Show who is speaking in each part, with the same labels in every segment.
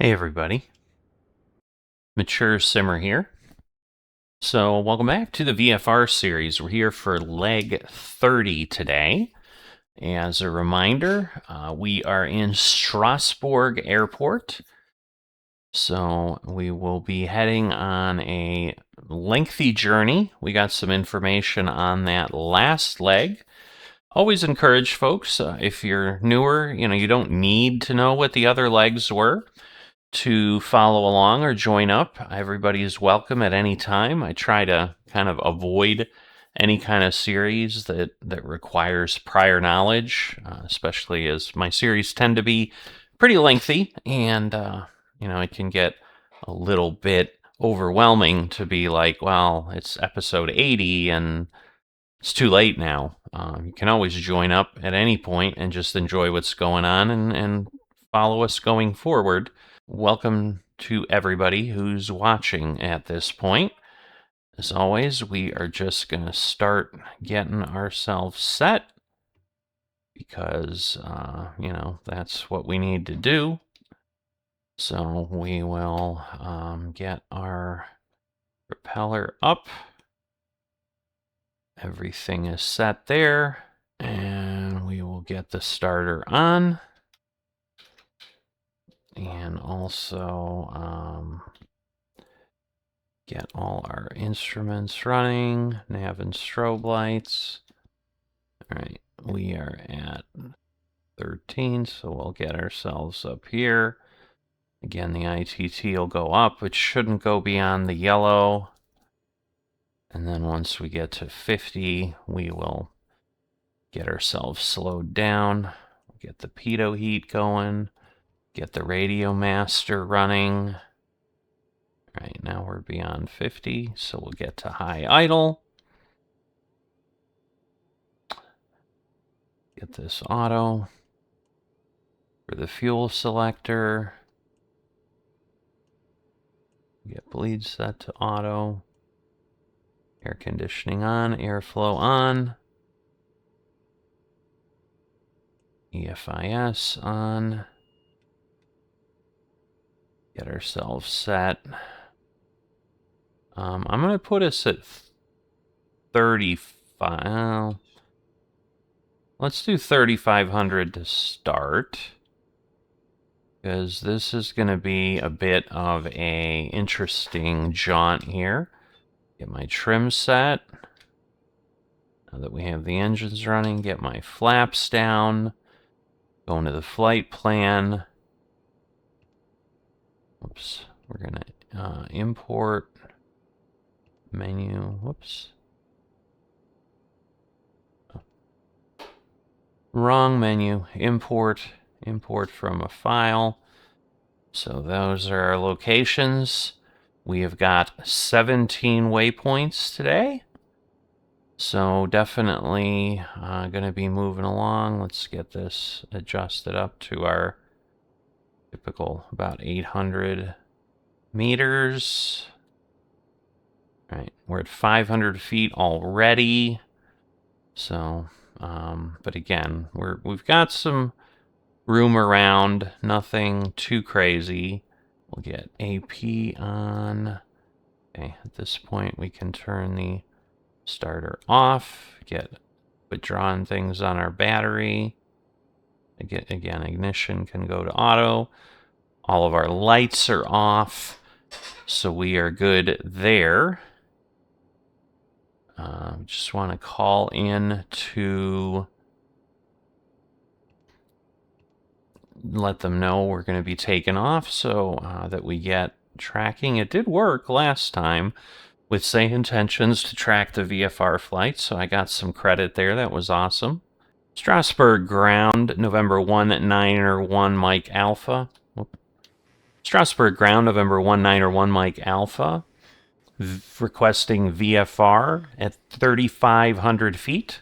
Speaker 1: Hey everybody, Mature Simmer here. So welcome back to the VFR series. We're here for leg 30 today. As a reminder, we are in Strasbourg Airport. So we will be heading on a lengthy journey. We got some information on that last leg. Always encourage folks, if you're newer, you don't need to know what the other legs were to follow along or join up. Everybody is welcome at any time. I try to kind of avoid any kind of series that requires prior knowledge, especially as my series tend to be pretty lengthy, and it can get a little bit overwhelming to be like, well, it's episode 80 and it's too late now. You can always join up at any point and just enjoy what's going on and follow us going forward. Welcome to everybody who's watching at this point. As always, we are just going to start getting ourselves set because, that's what we need to do. So we will get our propeller up. Everything is set there, and we will get the starter on. And also get all our instruments running, nav and strobe lights. All right, we are at 13, so we'll get ourselves up here. Again, the ITT will go up, which shouldn't go beyond the yellow. And then once we get to 50, we will get ourselves slowed down, get the pitot heat going, get the radio master running. All right, now we're beyond 50, so we'll get to high idle. Get this auto for the fuel selector. Get bleed set to auto. Air conditioning on, airflow on. EFIS on. Get ourselves set. I'm going to put us at 35. Let's do 3,500 to start, because this is going to be a bit of a interesting jaunt here. Get my trim set. Now that we have the engines running, get my flaps down. Go into the flight plan. Oops, we're going to import menu. Whoops. Oh. Wrong menu. Import from a file. So those are our locations. We have got 17 waypoints today. So definitely going to be moving along. Let's get this adjusted up to our typical about 800 meters. All right, we're at 500 feet already. So, but again, we've got some room around, nothing too crazy. We'll get AP on. Okay, at this point we can turn the starter off, get withdrawn things on our battery. Again, ignition can go to auto. All of our lights are off, so we are good there. Just want to call in to let them know we're going to be taking off so that we get tracking. It did work last time with SayIntentions to track the VFR flight, so I got some credit there. That was awesome. Strasbourg ground, November 1 9 1 Mike Alpha. Strasbourg ground, November 1 9 1 Mike Alpha. Requesting VFR at 3,500 feet.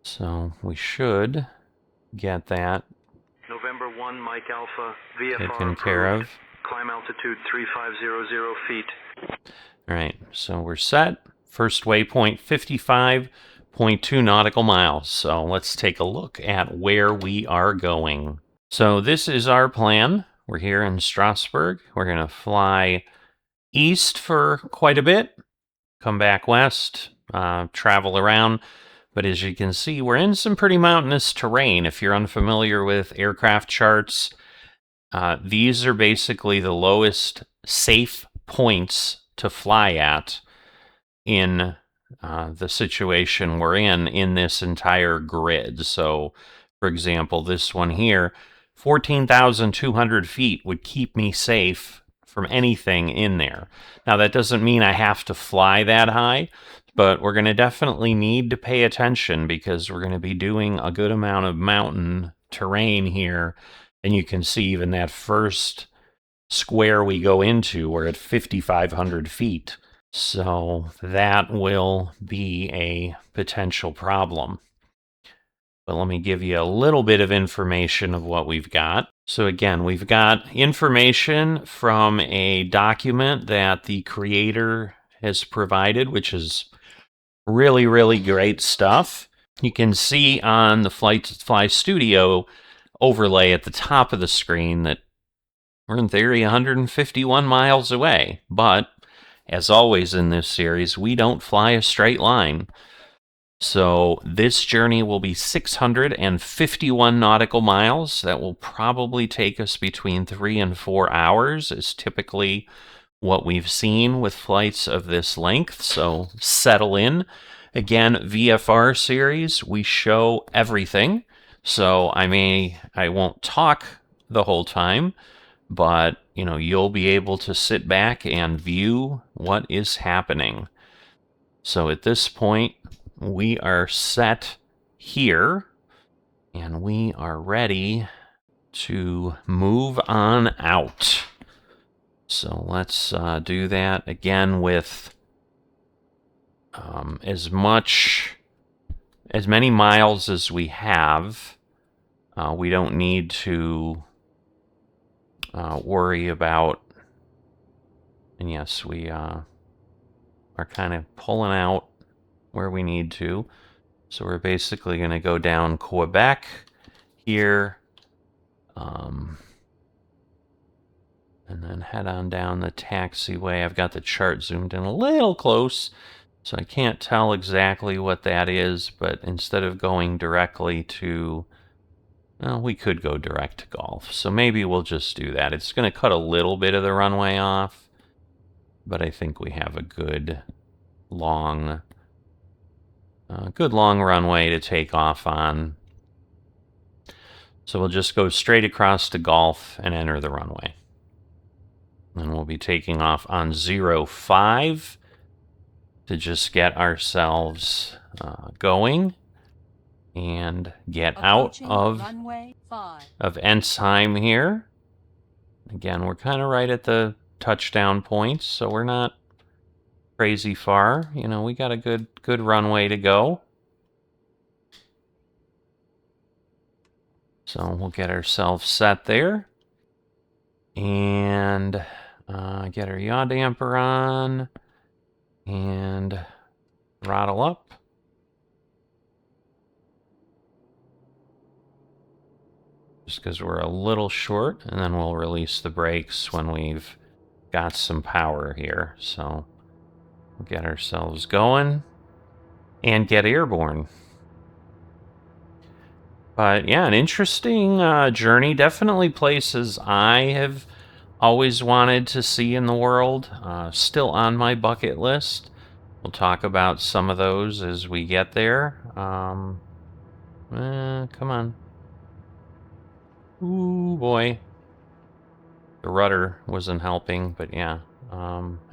Speaker 1: So we should get that
Speaker 2: November 1 Mike Alpha, VFR
Speaker 1: taken care of.
Speaker 2: Climb altitude 3500 feet.
Speaker 1: All right, so we're set. First waypoint 55 0.2 nautical miles. So let's take a look at where we are going. So this is our plan. We're here in Strasbourg. We're going to fly east for quite a bit, come back west, travel around. But as you can see, we're in some pretty mountainous terrain. If you're unfamiliar with aircraft charts, these are basically the lowest safe points to fly at in the situation we're in this entire grid. So, for example, this one here, 14,200 feet would keep me safe from anything in there. Now, that doesn't mean I have to fly that high, but we're going to definitely need to pay attention because we're going to be doing a good amount of mountain terrain here. And you can see even that first square we go into, we're at 5,500 feet. So that will be a potential problem. But let me give you a little bit of information of what we've got. So again, we've got information from a document that the creator has provided, which is really, really great stuff. You can see on the Fly Studio overlay at the top of the screen that we're in theory 151 miles away, but as always in this series, we don't fly a straight line. So this journey will be 651 nautical miles. That will probably take us between 3 and 4 hours, is typically what we've seen with flights of this length. So settle in. Again, VFR series, we show everything. So I won't talk the whole time, but you'll be able to sit back and view what is happening. So at this point, we are set here, and we are ready to move on out. So let's do that again with as many miles as we have. We don't need to worry about, and yes, we are kind of pulling out where we need to. So we're basically going to go down Quebec here, and then head on down the taxiway. I've got the chart zoomed in a little close, so I can't tell exactly what that is, but instead of going directly to, well, we could go direct to Gall. So maybe we'll just do that. It's going to cut a little bit of the runway off, but I think we have a good long runway to take off on. So we'll just go straight across to Gall and enter the runway. And we'll be taking off on 05 to just get ourselves going and get out of Ensheim here. Again, we're kind of right at the touchdown points, so we're not crazy far. We got a good runway to go. So we'll get ourselves set there and get our yaw damper on and throttle up. Just because we're a little short, and then we'll release the brakes when we've got some power here. So we'll get ourselves going and get airborne. But yeah, an interesting journey. Definitely places I have always wanted to see in the world. Still on my bucket list. We'll talk about some of those as we get there. Come on. Ooh, boy. The rudder wasn't helping, but yeah.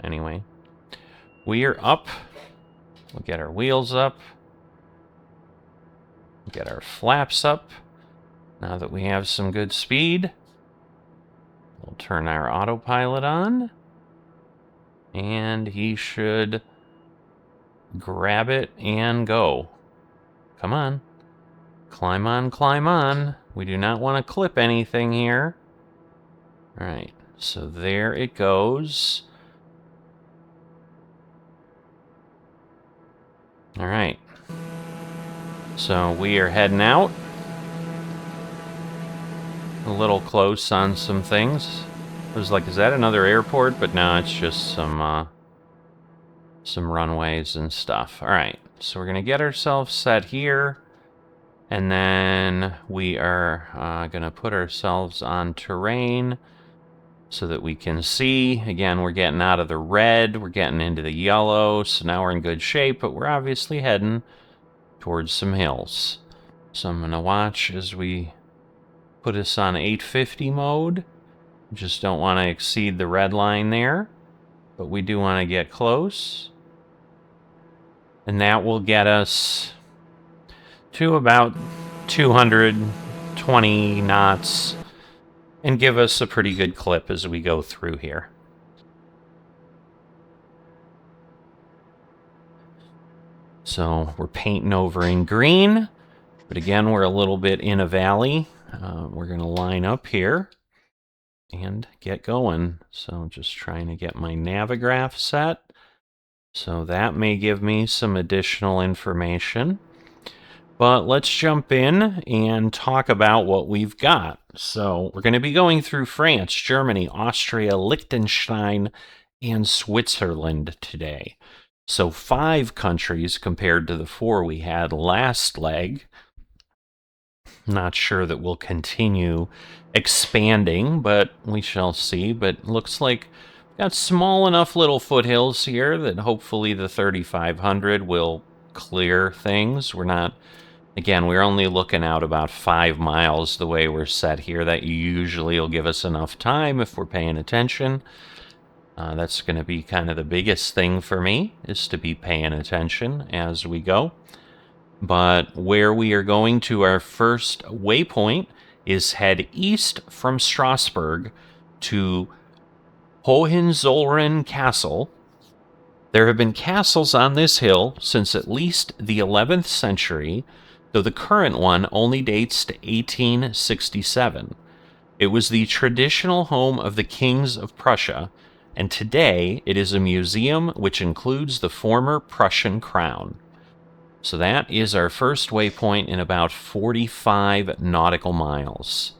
Speaker 1: Anyway. We are up. We'll get our wheels up. Get our flaps up. Now that we have some good speed, we'll turn our autopilot on. And he should grab it and go. Come on. Climb on, climb on. We do not want to clip anything here. Alright, so there it goes. Alright. So we are heading out. A little close on some things. I was like, is that another airport? But no, it's just some runways and stuff. All right, so we're gonna get ourselves set here, and then we are gonna put ourselves on terrain so that we can see. Again, we're getting out of the red, we're getting into the yellow, so now we're in good shape, but we're obviously heading towards some hills. So I'm gonna watch as we put us on 850 mode. Just don't want to exceed the red line there, but we do want to get close. And that will get us to about 220 knots and give us a pretty good clip as we go through here. So we're painting over in green, but again, we're a little bit in a valley. We're going to line up here and get going. So just trying to get my navigraph set. So that may give me some additional information. But let's jump in and talk about what we've got. So we're going to be going through France, Germany, Austria, Liechtenstein, and Switzerland today. So 5 countries compared to the 4 we had last leg. Not sure that we'll continue expanding, but we shall see. But looks like we've got small enough little foothills here that hopefully the 3500 will clear things. We're not, again, we're only looking out about 5 miles the way we're set here. That usually will give us enough time if we're paying attention. That's going to be kind of the biggest thing for me, is to be paying attention as we go. But where we are going to our first waypoint is head east from Strasbourg to Hohenzollern Castle. There have been castles on this hill since at least the 11th century, though the current one only dates to 1867. It was the traditional home of the kings of Prussia, and today it is a museum which includes the former Prussian crown. So that is our first waypoint in about 45 nautical miles.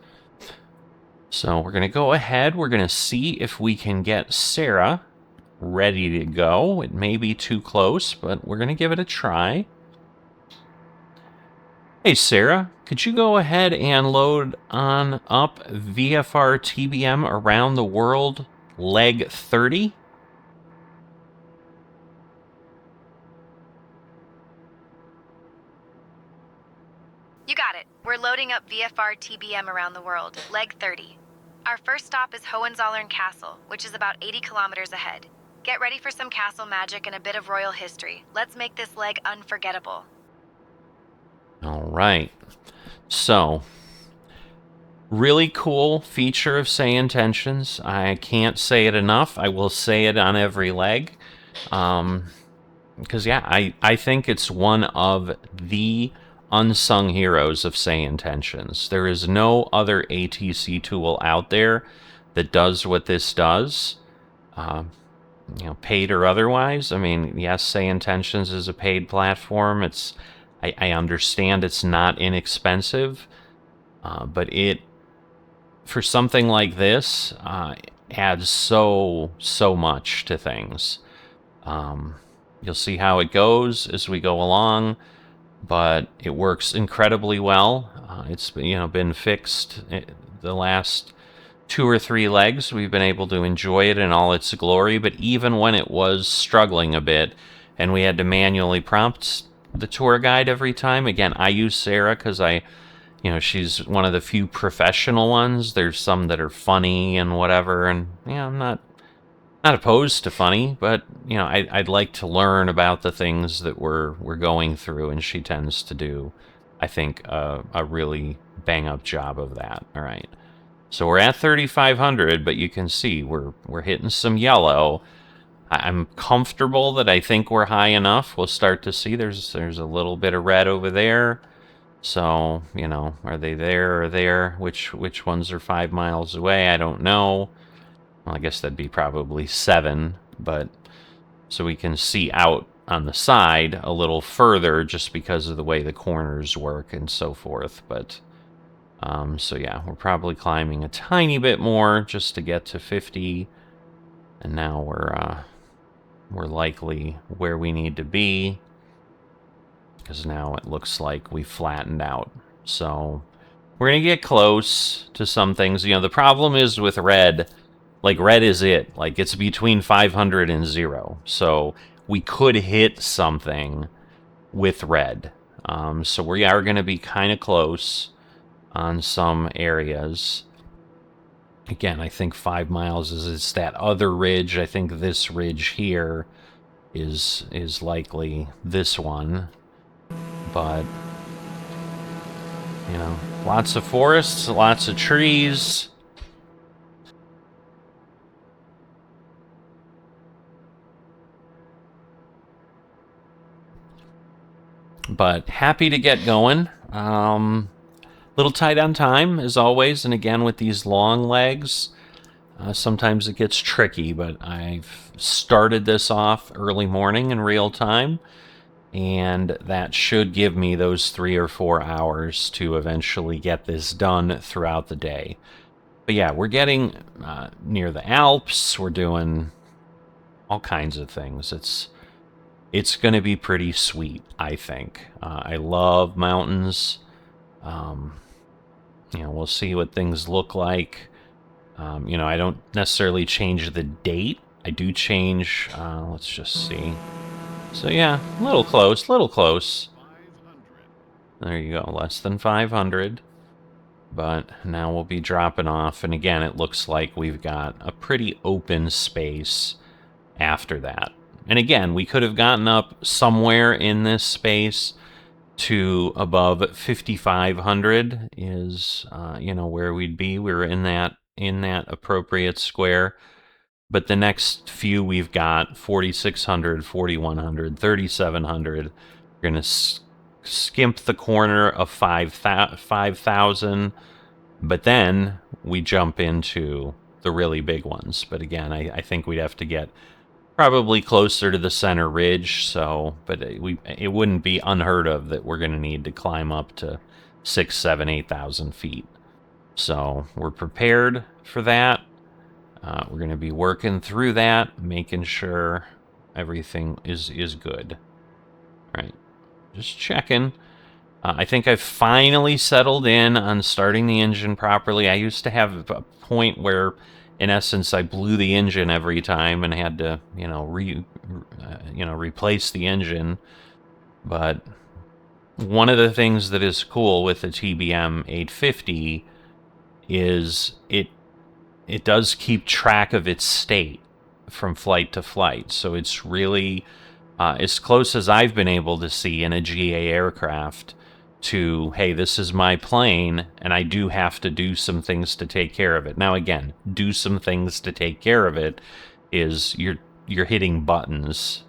Speaker 1: So we're going to go ahead. We're going to see if we can get Sarah ready to go. It may be too close, but we're going to give it a try. Hey, Sarah, could you go ahead and load on up VFR TBM Around the World Leg 30?
Speaker 3: You got it. We're loading up VFR TBM Around the World, Leg 30. Our first stop is Hohenzollern Castle, which is about 80 kilometers ahead. Get ready for some castle magic and a bit of royal history. Let's make this leg unforgettable.
Speaker 1: All right. So, really cool feature of SayIntentions. I can't say it enough. I will say it on every leg. Because, yeah, I think it's one of the unsung heroes of SayIntentions. There is no other ATC tool out there that does what this does, paid or otherwise. I mean, yes, SayIntentions is a paid platform. I understand it's not inexpensive, but it, for something like this, adds so much to things. You'll see how it goes as we go along. But it works incredibly well. It's been fixed the last 2 or 3 legs. We've been able to enjoy it in all its glory. But even when it was struggling a bit, and we had to manually prompt the tour guide every time. Again, I use Sarah because she's one of the few professional ones. There's some that are funny and whatever, and I'm not opposed to funny, but I'd like to learn about the things that we're going through, and she tends to do, I think, a really bang up job of that. All right, so we're at 3,500, but you can see we're hitting some yellow. I'm comfortable that I think we're high enough. We'll start to see there's a little bit of red over there. So are they there or there? Which ones are 5 miles away? I don't know. Well, I guess that'd be probably 7, but so we can see out on the side a little further just because of the way the corners work and so forth. But so yeah, we're probably climbing a tiny bit more just to get to 50, and now we're likely where we need to be, because now it looks like we flattened out. So we're gonna get close to some things. You know, the problem is with red, like red is it. Like it's between 500 and 0. So we could hit something with red. So we are going to be kind of close on some areas. Again, I think 5 miles is that other ridge. I think this ridge here is likely this one. But, you know, lots of forests, lots of trees. But happy to get going. Little tight on time, as always, and again, with these long legs, sometimes it gets tricky, but I've started this off early morning in real time, and that should give me those 3 or 4 hours to eventually get this done throughout the day. But yeah, we're getting near the Alps. We're doing all kinds of things. It's going to be pretty sweet, I think. I love mountains. You know, we'll see what things look like. You know, I don't necessarily change the date. I do change, let's just see. So yeah, a little close, little close. There you go, less than 500. But now we'll be dropping off. And again, it looks like we've got a pretty open space after that. And again, we could have gotten up somewhere in this space to above 5,500 is, you know, where we'd be. We're in that appropriate square. But the next few we've got 4,600, 4,100, 3,700. We're going to skimp the corner of 5,000. But then we jump into the really big ones. But again, I think we'd have to get probably closer to the center ridge, so, but it wouldn't be unheard of that we're going to need to climb up to 6,000, 7,000, 8,000 feet. So we're prepared for that. We're going to be working through that, making sure everything is good. All right, just checking. I think I've finally settled in on starting the engine properly. I used to have a point where, in essence, I blew the engine every time and had to, you know, replace the engine. But one of the things that is cool with the TBM 850 is it does keep track of its state from flight to flight. So it's really as close as I've been able to see in a GA aircraft to, hey, this is my plane, and I do have to do some things to take care of it. Now, again, do some things to take care of it is you're hitting buttons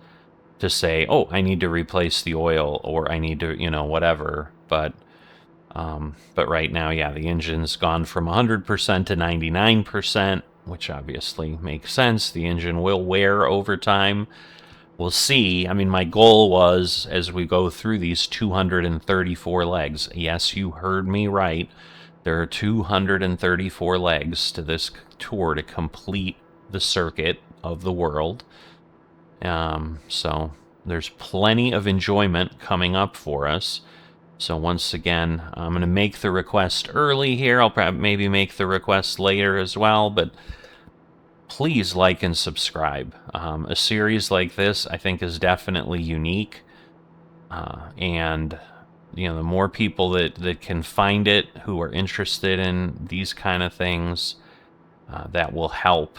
Speaker 1: to say, oh, I need to replace the oil, or I need to, you know, whatever. But right now, yeah, the engine's gone from 100% to 99%, which obviously makes sense. The engine will wear over time. We'll see. I mean, my goal was, as we go through these 234 legs, yes, you heard me right, there are 234 legs to this tour to complete the circuit of the world. So there's plenty of enjoyment coming up for us. So once again, I'm going to make the request early here. I'll probably maybe make the request later as well, but please like and subscribe. A series like this, I think, is definitely unique. And, you know, the more people that can find it who are interested in these kind of things, that will help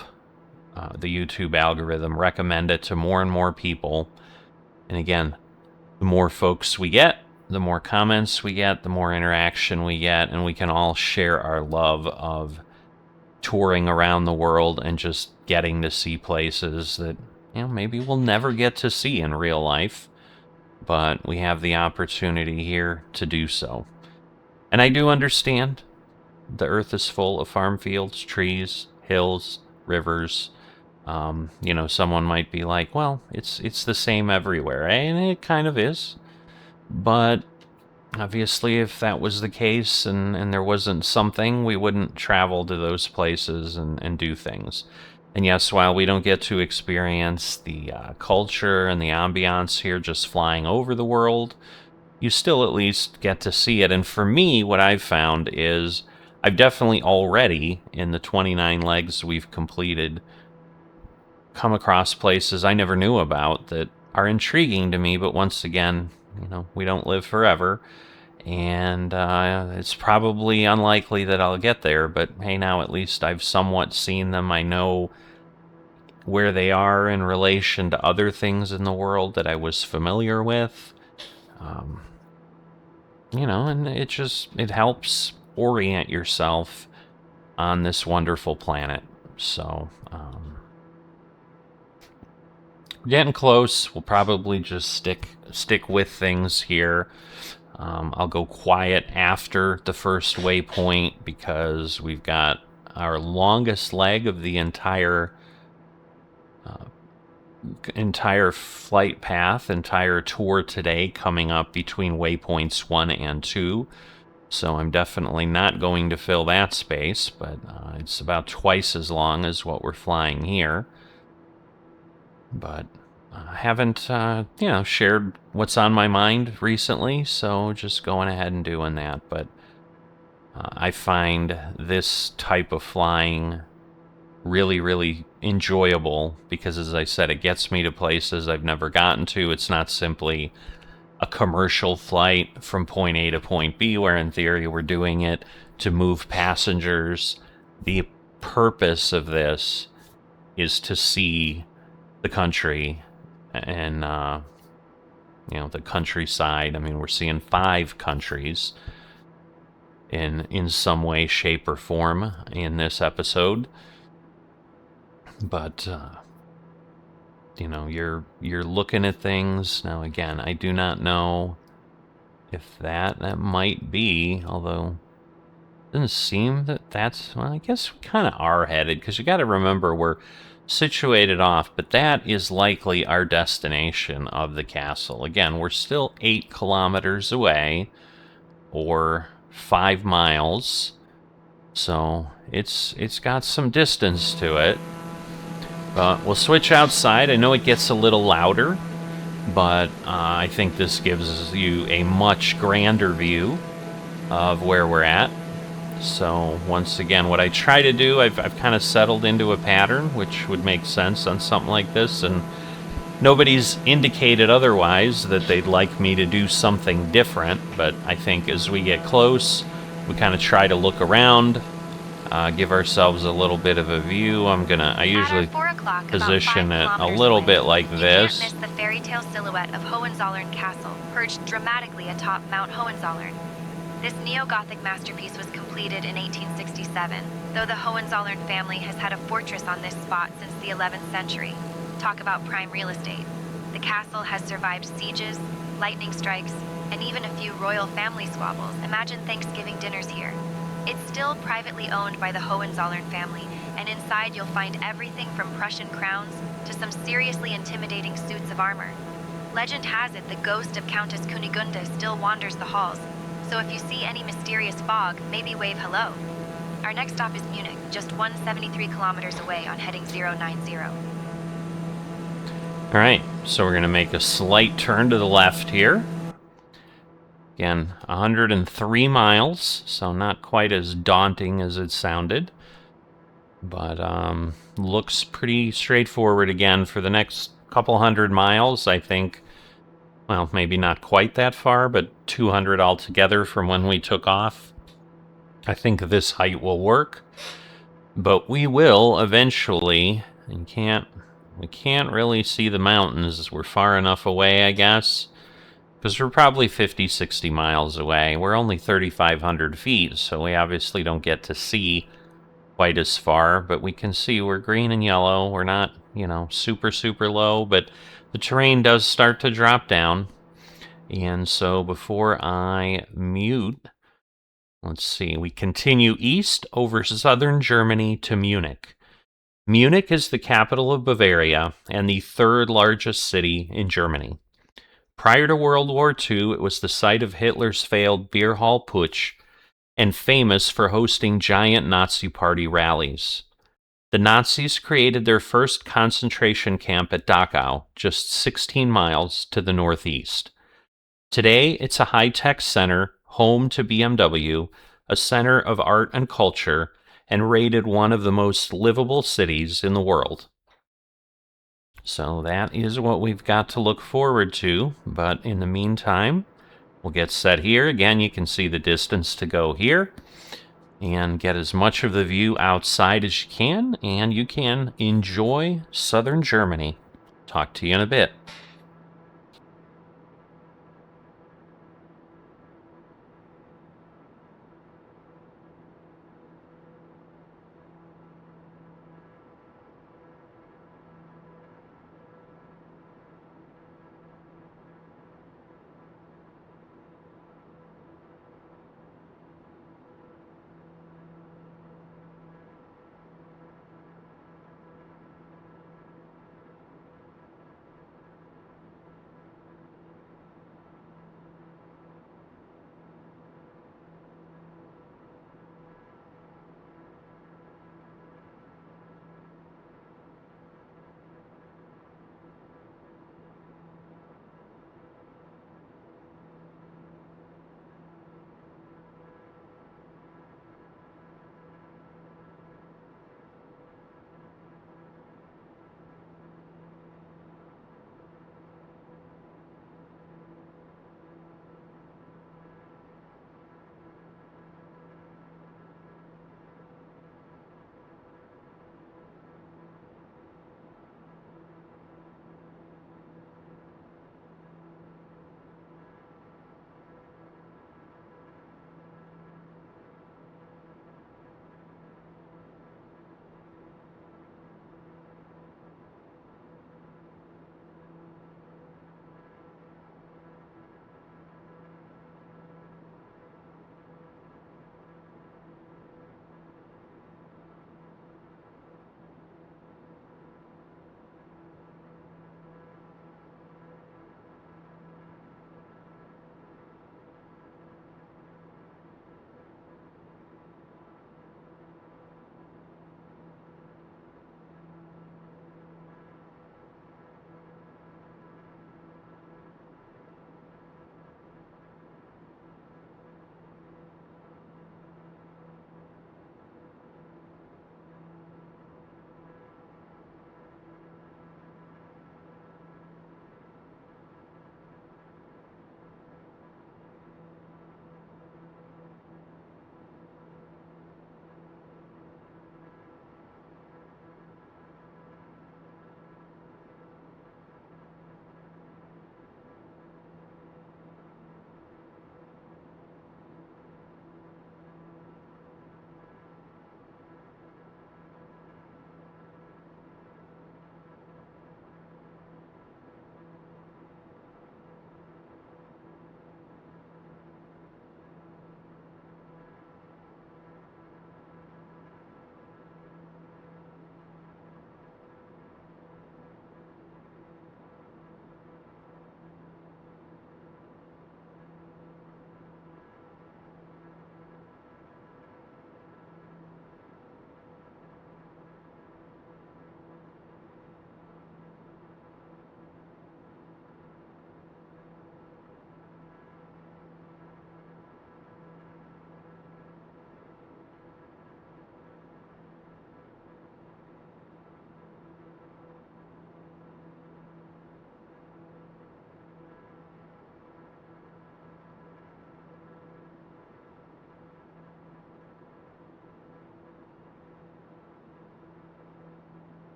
Speaker 1: the YouTube algorithm recommend it to more and more people. And again, the more folks we get, the more comments we get, the more interaction we get, and we can all share our love of touring around the world and just getting to see places that, you know, maybe we'll never get to see in real life, but we have the opportunity here to do so. And I do understand the earth is full of farm fields, trees, hills, rivers, You know, someone might be like, well, it's the same everywhere, and it kind of is. But obviously, if that was the case and there wasn't something, we wouldn't travel to those places and do things. And yes, while we don't get to experience the culture and the ambiance here just flying over the world, you still at least get to see it. And for me, what I've found is I've definitely already, in the 29 legs we've completed, come across places I never knew about that are intriguing to me, but once again, you know, we don't live forever, and it's probably unlikely that I'll get there, but hey, now at least I've somewhat seen them. I know where they are in relation to other things in the world that I was familiar with. You know, and it helps orient yourself on this wonderful planet. So, we're getting close. We'll probably just stick with things here. I'll go quiet after the first waypoint because we've got our longest leg of the entire flight path, entire tour today coming up between waypoints 1 and 2. So I'm definitely not going to fill that space, but it's about twice as long as what we're flying here. But I haven't, you know, shared what's on my mind recently, so just going ahead and doing that. But I find this type of flying really, really enjoyable because, as I said, it gets me to places I've never gotten to. It's not simply a commercial flight from point A to point B, where in theory we're doing it to move passengers. The purpose of this is to see the country and, you know, the countryside. I mean, we're seeing 5 countries in some way, shape, or form in this episode. But, you know, you're looking at things. Now, again, I do not know if that might be, although it doesn't seem that's, well, I guess we kind of are headed, because you got to remember we're situated off, but that is likely our destination of the castle. Again, we're still 8 kilometers away, or 5 miles, so it's got some distance to it. But we'll switch outside. I know it gets a little louder, but I think this gives you a much grander view of where we're at. So once again, what I try to do, I've kind of settled into a pattern, which would make sense on something like this, and nobody's indicated otherwise that they'd like me to do something different, but I think as we get close, we kind of try to look around, give ourselves a little bit of a view. I usually position it a little bit like this.
Speaker 3: You can't miss the fairy tale silhouette of Hohenzollern Castle, perched dramatically atop Mount Hohenzollern. This neo-Gothic masterpiece was completed in 1867, though the Hohenzollern family has had a fortress on this spot since the 11th century. Talk about prime real estate. The castle has survived sieges, lightning strikes, and even a few royal family squabbles. Imagine Thanksgiving dinners here. It's still privately owned by the Hohenzollern family, and inside you'll find everything from Prussian crowns to some seriously intimidating suits of armor. Legend has it the ghost of Countess Kunigunde still wanders the halls, so if you see any mysterious fog, maybe wave hello. Our next stop is Munich, just 173 kilometers away on heading 090.
Speaker 1: All right, so we're going to make a slight turn to the left here. Again, 103 miles, so not quite as daunting as it sounded. But looks pretty straightforward again for the next couple 100 miles, I think. Well, maybe not quite that far, but 200 altogether from when we took off. I think this height will work. But we will eventually, we can't really see the mountains. We're far enough away, I guess. Because we're probably 50, 60 miles away. We're only 3,500 feet, so we obviously don't get to see quite as far, but we can see we're green and yellow. We're not, you know, super, super low, but the terrain does start to drop down. And so before I mute, let's see, we continue east over southern Germany to Munich. Munich is the capital of Bavaria and the third largest city in Germany. Prior to World War II, it was the site of Hitler's failed beer hall putsch and famous for hosting giant Nazi Party rallies. The Nazis created their first concentration camp at Dachau, just 16 miles to the northeast. Today, it's a high-tech center, home to BMW, a center of art and culture, and rated one of the most livable cities in the world. So that is what we've got to look forward to, but in the meantime, we'll get set here. Again, you can see the distance to go here, and get as much of the view outside as you can, and you can enjoy southern Germany. Talk to you in a bit.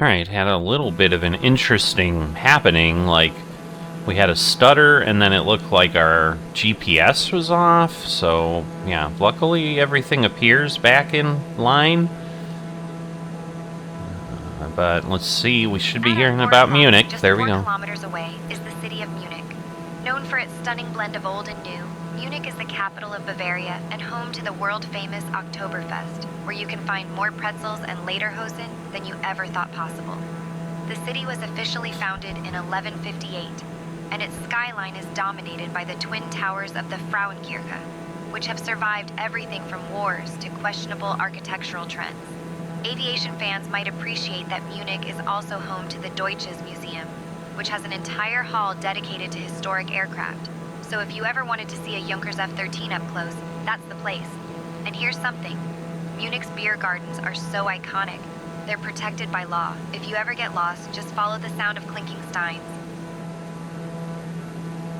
Speaker 1: Alright, had a little bit of an interesting happening, like we had a stutter and then it looked like our GPS was off, so yeah, luckily everything appears back in line. But let's see, we should be hearing about Munich. There we go.
Speaker 3: Just 4 kilometers away is the city of Munich. Known for its stunning blend of old and new, Munich is the capital of Bavaria and home to the world-famous Oktoberfest, where you can find more pretzels and lederhosen than you ever thought possible. The city was officially founded in 1158, and its skyline is dominated by the twin towers of the Frauenkirche, which have survived everything from wars to questionable architectural trends. Aviation fans might appreciate that Munich is also home to the Deutsches Museum, which has an entire hall dedicated to historic aircraft. So if you ever wanted to see a Junkers F-13 up close, that's the place. And here's something. Munich's beer gardens are so iconic. They're protected by law. If you ever get lost, just follow the sound of clinking steins.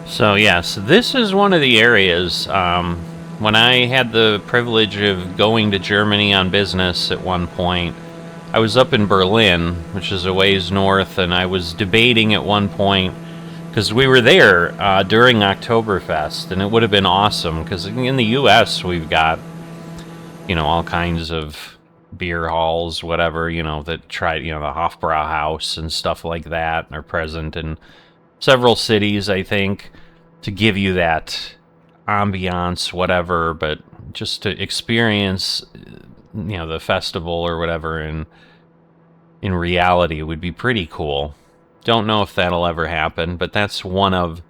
Speaker 1: So yes, this is one of the areas, when I had the privilege of going to Germany on business at one point, I was up in Berlin, which is a ways north, and I was debating at one point, because we were there during Oktoberfest, and it would have been awesome, because in the U.S. we've got, you know, all kinds of beer halls, whatever, you know, that try, you know, the Hofbrauhaus and stuff like that are present in several cities, I think, to give you that ambiance, whatever, but just to experience, you know, the festival or whatever in reality would be pretty cool. Don't know if that'll ever happen, but that's one of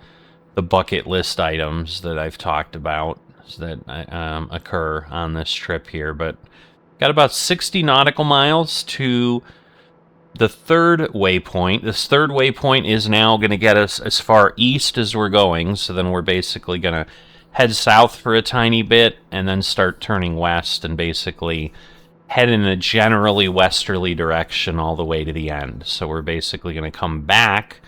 Speaker 1: the bucket list items that I've talked about that occur on this trip here. But got about 60 nautical miles to the third waypoint. This third waypoint is now going to get us as far east as we're going, so then we're basically going to head south for a tiny bit and then start turning west and basically head in a generally westerly direction all the way to the end. So we're basically going to come back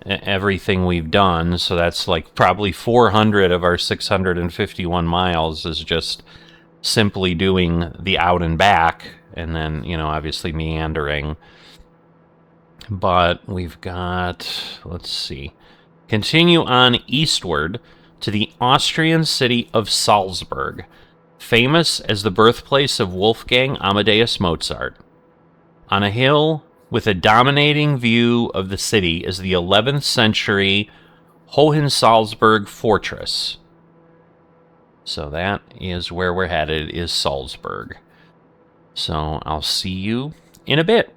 Speaker 1: everything we've done, so that's like probably 400 of our 651 miles is just simply doing the out and back, and then, you know, obviously meandering. But we've got, let's see, continue on eastward to the Austrian city of Salzburg, famous as the birthplace of Wolfgang Amadeus Mozart. On a hill with a dominating view of the city is the 11th century Hohenzollern Fortress. So that is where we're headed, is Salzburg. So I'll see you in a bit.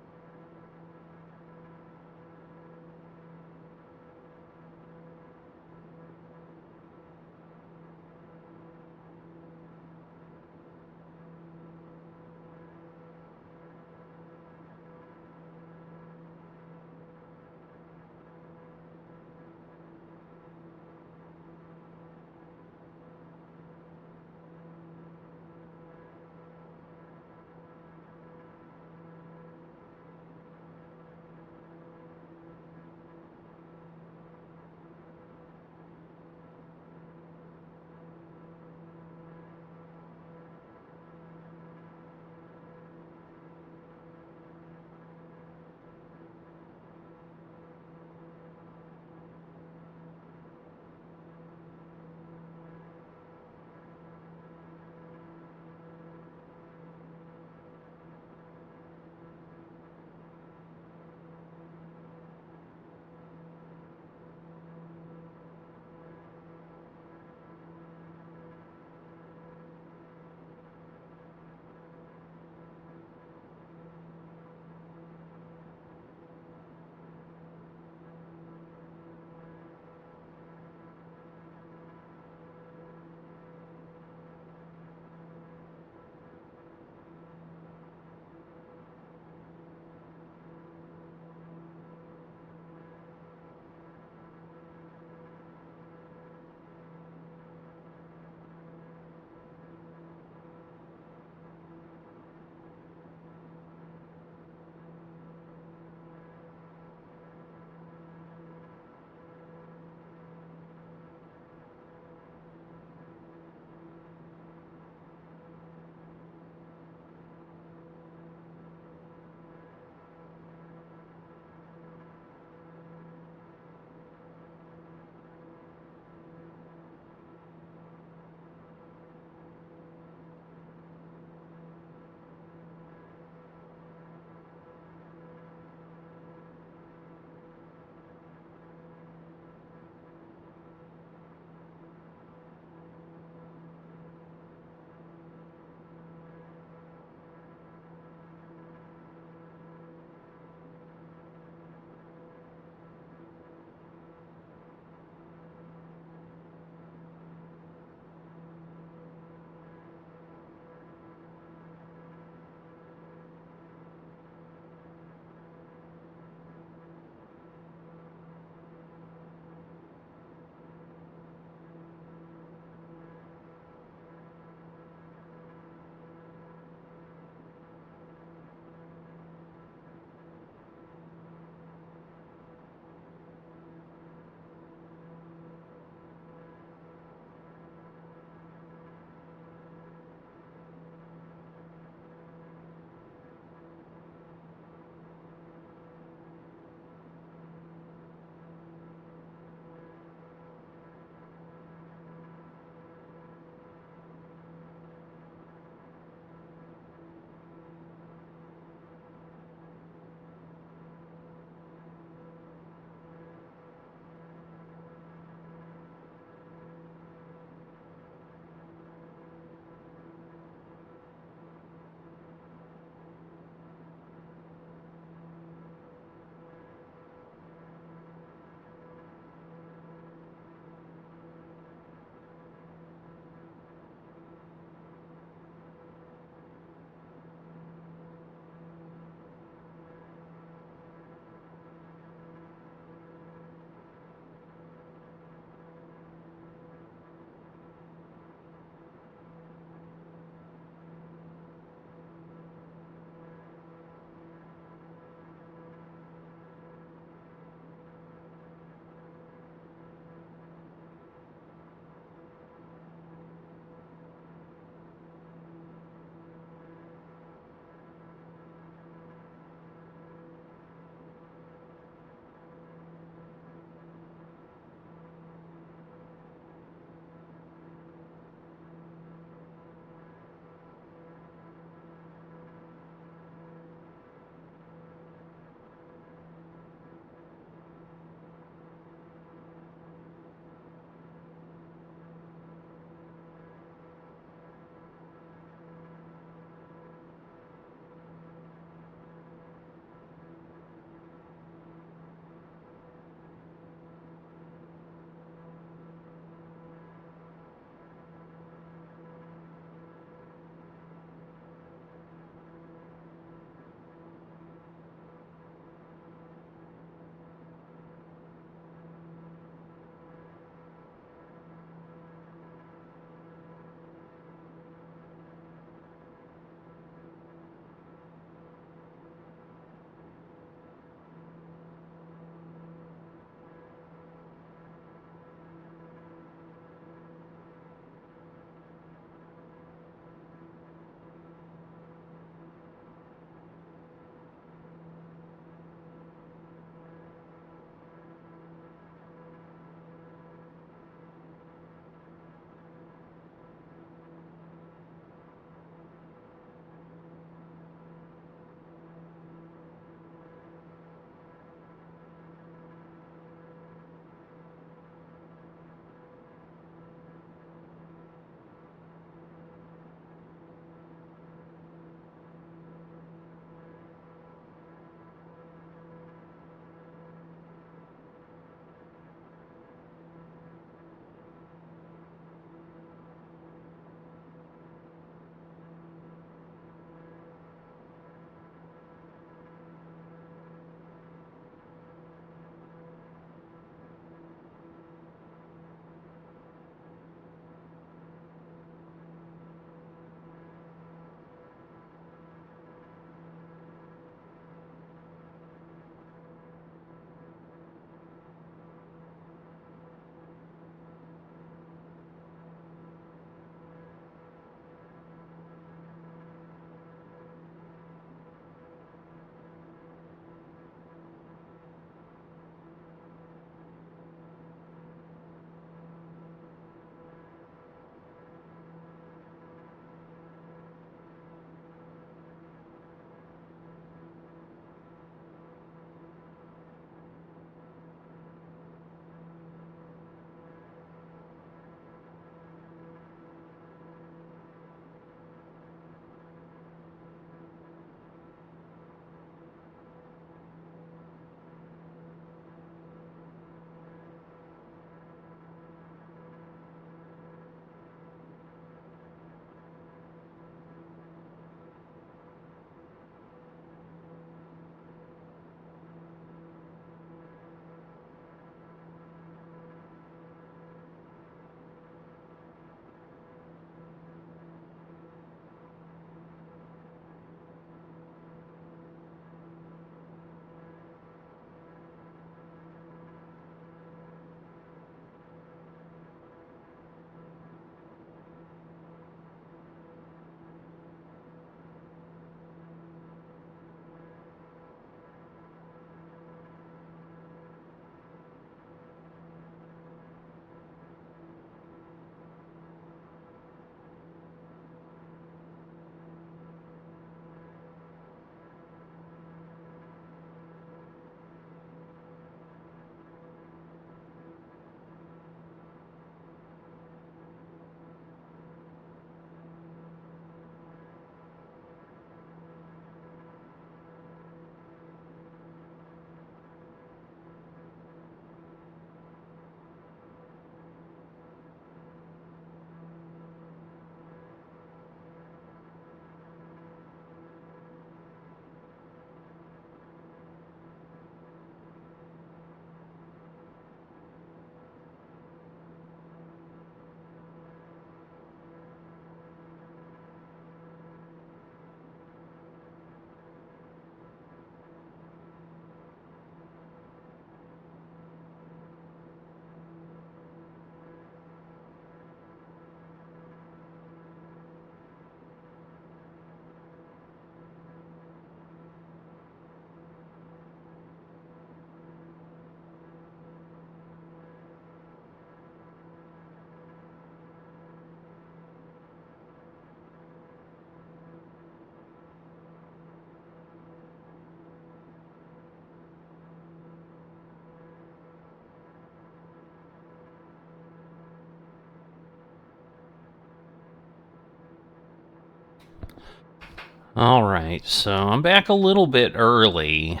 Speaker 1: Alright, so I'm back a little bit early.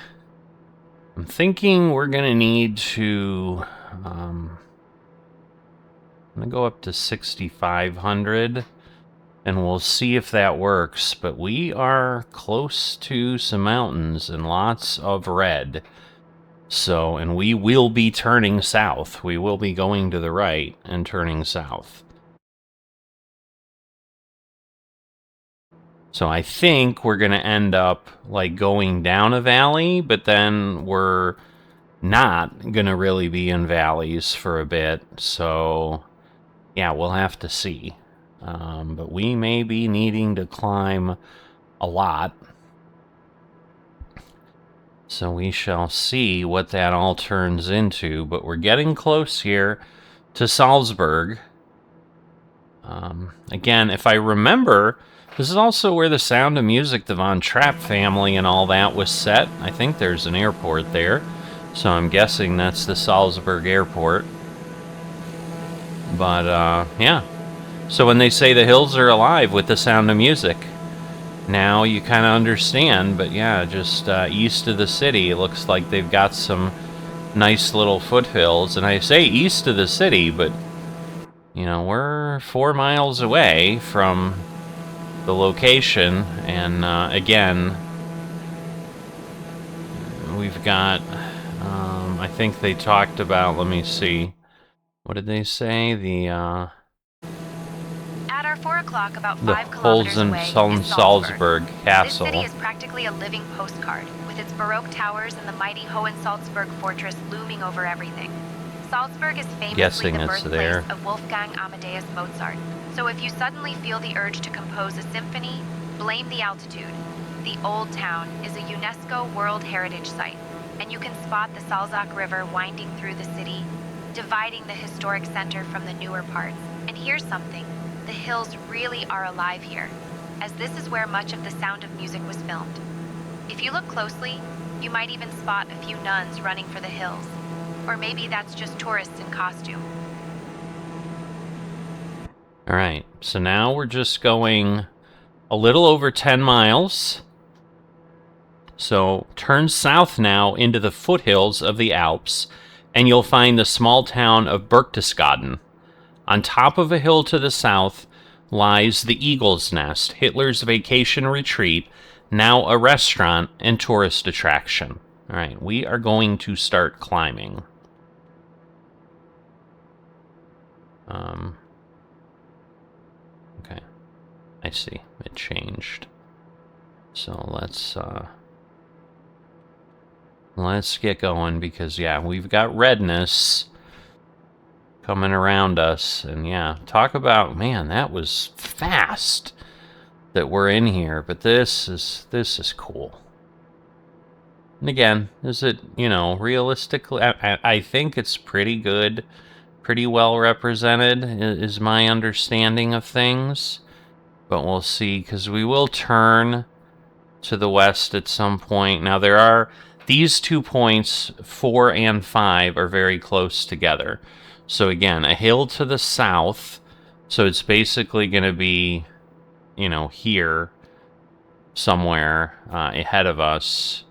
Speaker 1: I'm thinking we're gonna need to... I'm gonna go up to 6,500, and we'll see if that works. But we are close to some mountains and lots of red. So, and we will be turning south. We will be going to the right and turning south. So I think we're going to end up, like, going down a valley, but then we're not going to really be in valleys for a bit. So, yeah, we'll have to see. But we may be needing to climb a lot. So we shall see what that all turns into. But we're getting close here to Salzburg. Again, if I remember... This is also where the Sound of Music, the Von Trapp family and all that was set. I think there's an airport there. So I'm guessing that's the Salzburg airport. But, yeah. So when they say the hills are alive with the Sound of Music, now you kind of understand. But yeah, just east of the city, it looks like they've got some nice little foothills. And I say east of the city, but, you know, we're 4 miles away from... the location, and again, we've got, I think they talked about, let me see, what did they say?
Speaker 3: At our 4 o'clock, about 5 kilometers away, is
Speaker 1: Salzburg Castle.
Speaker 3: This city is practically a living postcard, with its Baroque towers and the mighty Hohenzollern Fortress looming over everything. Salzburg is famously the birthplace of Wolfgang Amadeus Mozart. So if you suddenly feel the urge to compose a symphony, blame the altitude. The Old Town is a UNESCO World Heritage Site, and you can spot the Salzach River winding through the city, dividing the historic center from the newer parts. And here's something, the hills really are alive here, as this is where much of the Sound of Music was filmed. If you look closely, you might even spot a few nuns running for the hills. Or maybe that's just tourists in costume.
Speaker 1: Alright, so now we're just going a little over 10 miles. So turn south now into the foothills of the Alps, and you'll find the small town of Berchtesgaden. On top of a hill to the south lies the Eagle's Nest, Hitler's vacation retreat, now a restaurant and tourist attraction. Alright, we are going to start climbing. Okay, I see, it changed. So let's get going, because yeah, we've got redness coming around us, and yeah, talk about, man, that was fast that we're in here, but this is cool. And again, is it, you know, realistically, I think it's pretty good. Pretty well represented is my understanding of things, but we'll see, because we will turn to the west at some point. Now there are these 2 points, 4 and 5, are very close together. So again, a hill to the south, so it's basically going to be, you know, here somewhere ahead of us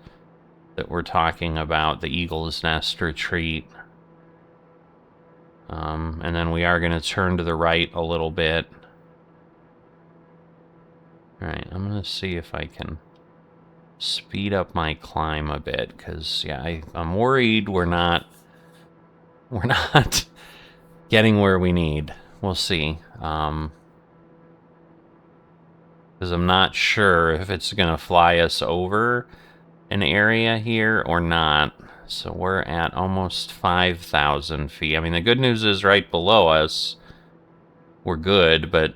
Speaker 1: that we're talking about the Eagle's Nest retreat. And then we are going to turn to the right a little bit. Alright, I'm going to see if I can speed up my climb a bit, because, yeah, I'm worried we're not getting where we need. We'll see. Because I'm not sure if it's going to fly us over an area here or not. So we're at almost 5,000 feet. I mean, the good news is right below us, we're good, but,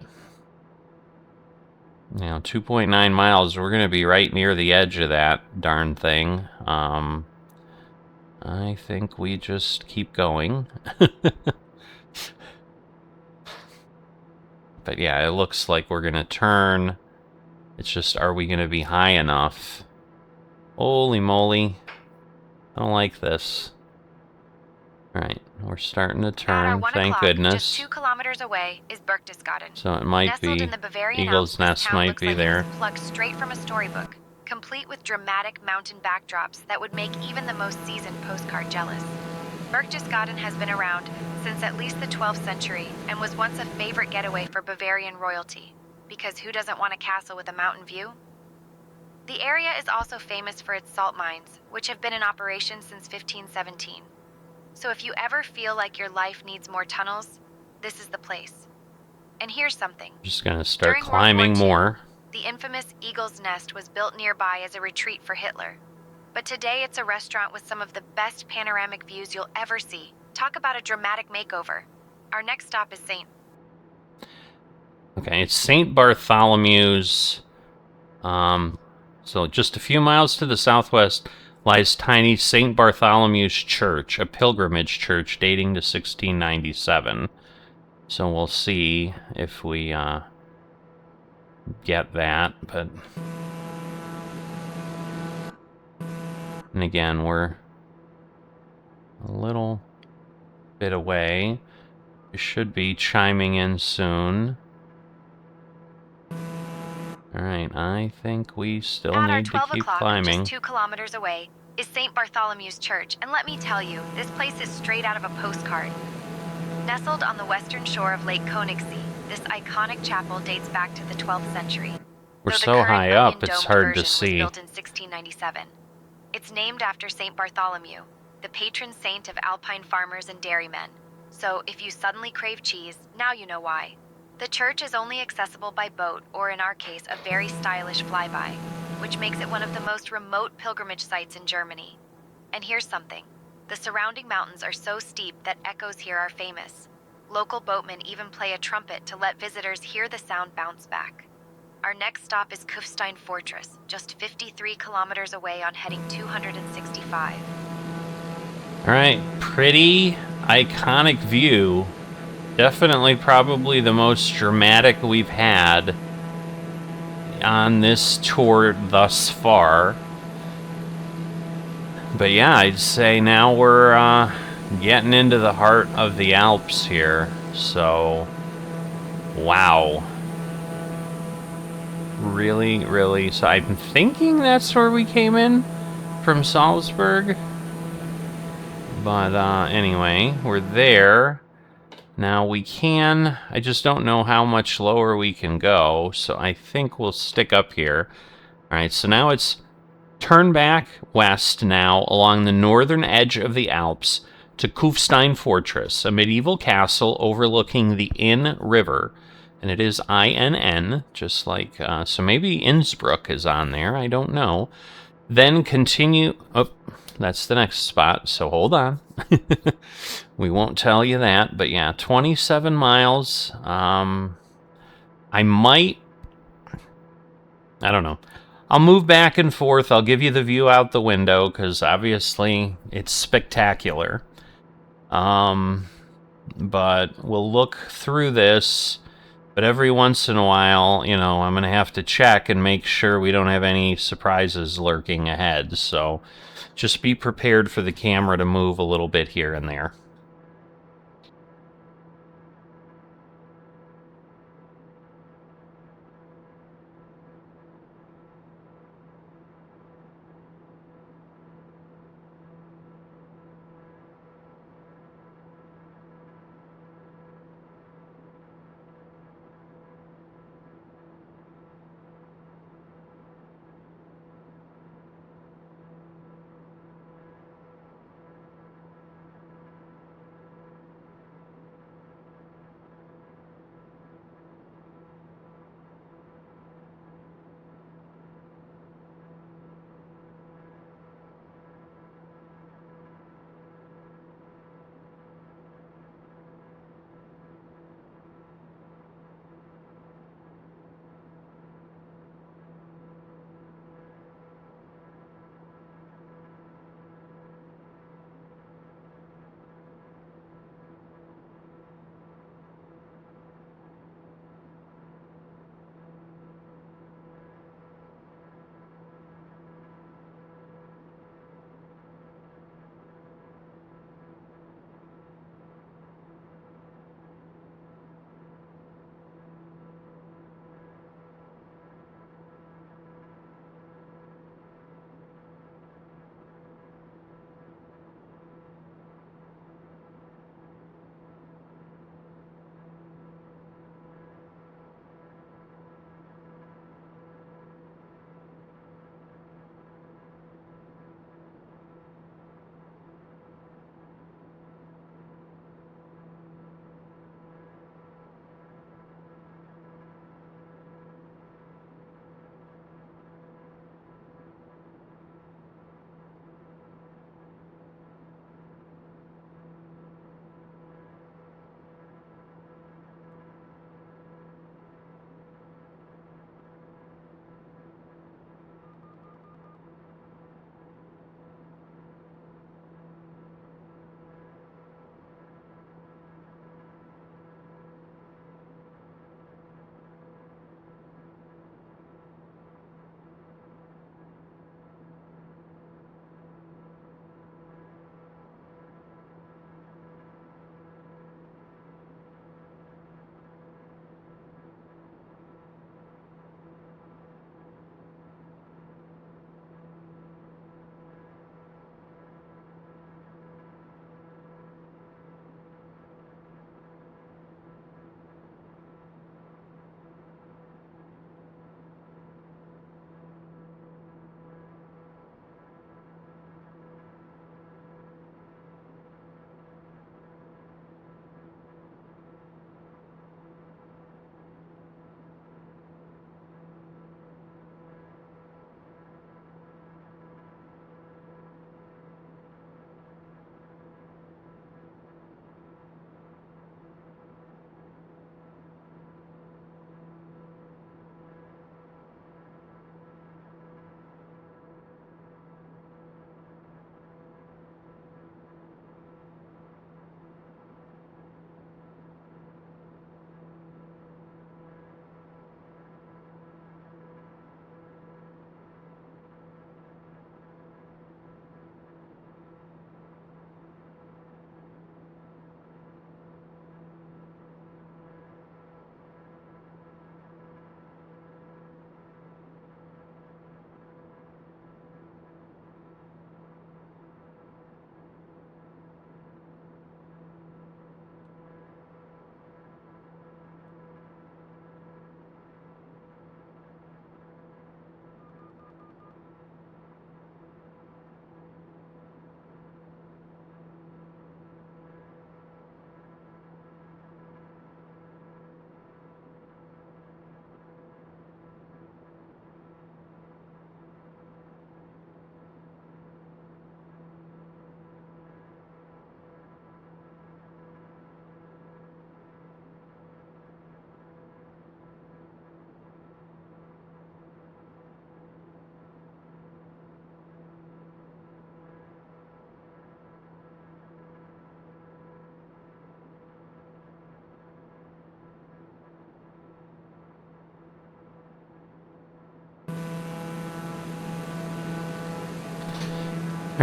Speaker 1: you know, 2.9 miles, we're going to be right near the edge of that darn thing. I think we just keep going. But yeah, it looks like we're going to turn. It's just, are we going to be high enough? Holy moly. I don't like this. Alright, we're starting to
Speaker 3: At our
Speaker 1: turn,
Speaker 3: 1
Speaker 1: thank
Speaker 3: o'clock,
Speaker 1: goodness.
Speaker 3: just 2 kilometers away, is Berchtesgaden.
Speaker 1: So it might
Speaker 3: Nestled
Speaker 1: be,
Speaker 3: in the Bavarian
Speaker 1: Eagle's
Speaker 3: Alps, this
Speaker 1: Nest
Speaker 3: town
Speaker 1: might
Speaker 3: looks
Speaker 1: be
Speaker 3: like
Speaker 1: there.
Speaker 3: it was plucked straight from a storybook, complete with dramatic mountain backdrops that would make even the most seasoned postcard jealous. Berchtesgaden has been around since at least the 12th century and was once a favorite getaway for Bavarian royalty, because who doesn't want a castle with a mountain view? The area is also famous for its salt mines, which have been in operation since 1517. So if you ever feel like your life needs more tunnels, this is the place. And here's something.
Speaker 1: Just gonna start
Speaker 3: During
Speaker 1: climbing
Speaker 3: World War II,
Speaker 1: more.
Speaker 3: The infamous Eagle's Nest was built nearby as a retreat for Hitler. But today it's a restaurant with some of the best panoramic views you'll ever see. Talk about a dramatic makeover. Our next stop is St.
Speaker 1: Okay, it's St. Bartholomew's. So just a few miles to the southwest lies tiny St. Bartholomew's Church, a pilgrimage church dating to 1697. So we'll see if we get that, but... And again, we're a little bit away. We should be chiming in soon. Alright, I think we still
Speaker 3: At our
Speaker 1: need to
Speaker 3: 12
Speaker 1: keep
Speaker 3: o'clock,
Speaker 1: climbing.
Speaker 3: just 2 kilometers away, is St. Bartholomew's Church, and let me tell you, this place is straight out of a postcard. Nestled on the western shore of Lake Königssee, this iconic chapel dates back to the 12th century.
Speaker 1: We're
Speaker 3: though the
Speaker 1: so
Speaker 3: current
Speaker 1: high up,
Speaker 3: onion-domed
Speaker 1: it's hard to
Speaker 3: version
Speaker 1: see.
Speaker 3: was built in 1697. It's named after St. Bartholomew, the patron saint of alpine farmers and dairymen. So if you suddenly crave cheese, now you know why. The church is only accessible by boat, or in our case, a very stylish flyby, which makes it one of the most remote pilgrimage sites in Germany. And here's something. The surrounding mountains are so steep that echoes here are famous. Local boatmen even play a trumpet to let visitors hear the sound bounce back. Our next stop is Kufstein Fortress, just 53 kilometers away on heading 265.
Speaker 1: Alright, pretty iconic view. Definitely probably the most dramatic we've had on this tour thus far. But yeah, I'd say now we're getting into the heart of the Alps here. So, wow. Really, really. So I'm thinking that's where we came in from Salzburg. But anyway, we're there. Now we can, I just don't know how much lower we can go, so I think we'll stick up here. Alright, so now it's turn back west now along the northern edge of the Alps to Kufstein Fortress, a medieval castle overlooking the Inn River. And it is INN, just like, so maybe Innsbruck is on there, I don't know. Then continue, oh, that's the next spot, so hold on. We won't tell you that, but yeah, 27 miles. I don't know. I'll move back and forth. I'll give you the view out the window, because obviously it's spectacular. But we'll look through this. But every once in a while, you know, I'm going to have to check and make sure we don't have any surprises lurking ahead. So just be prepared for the camera to move a little bit here and there.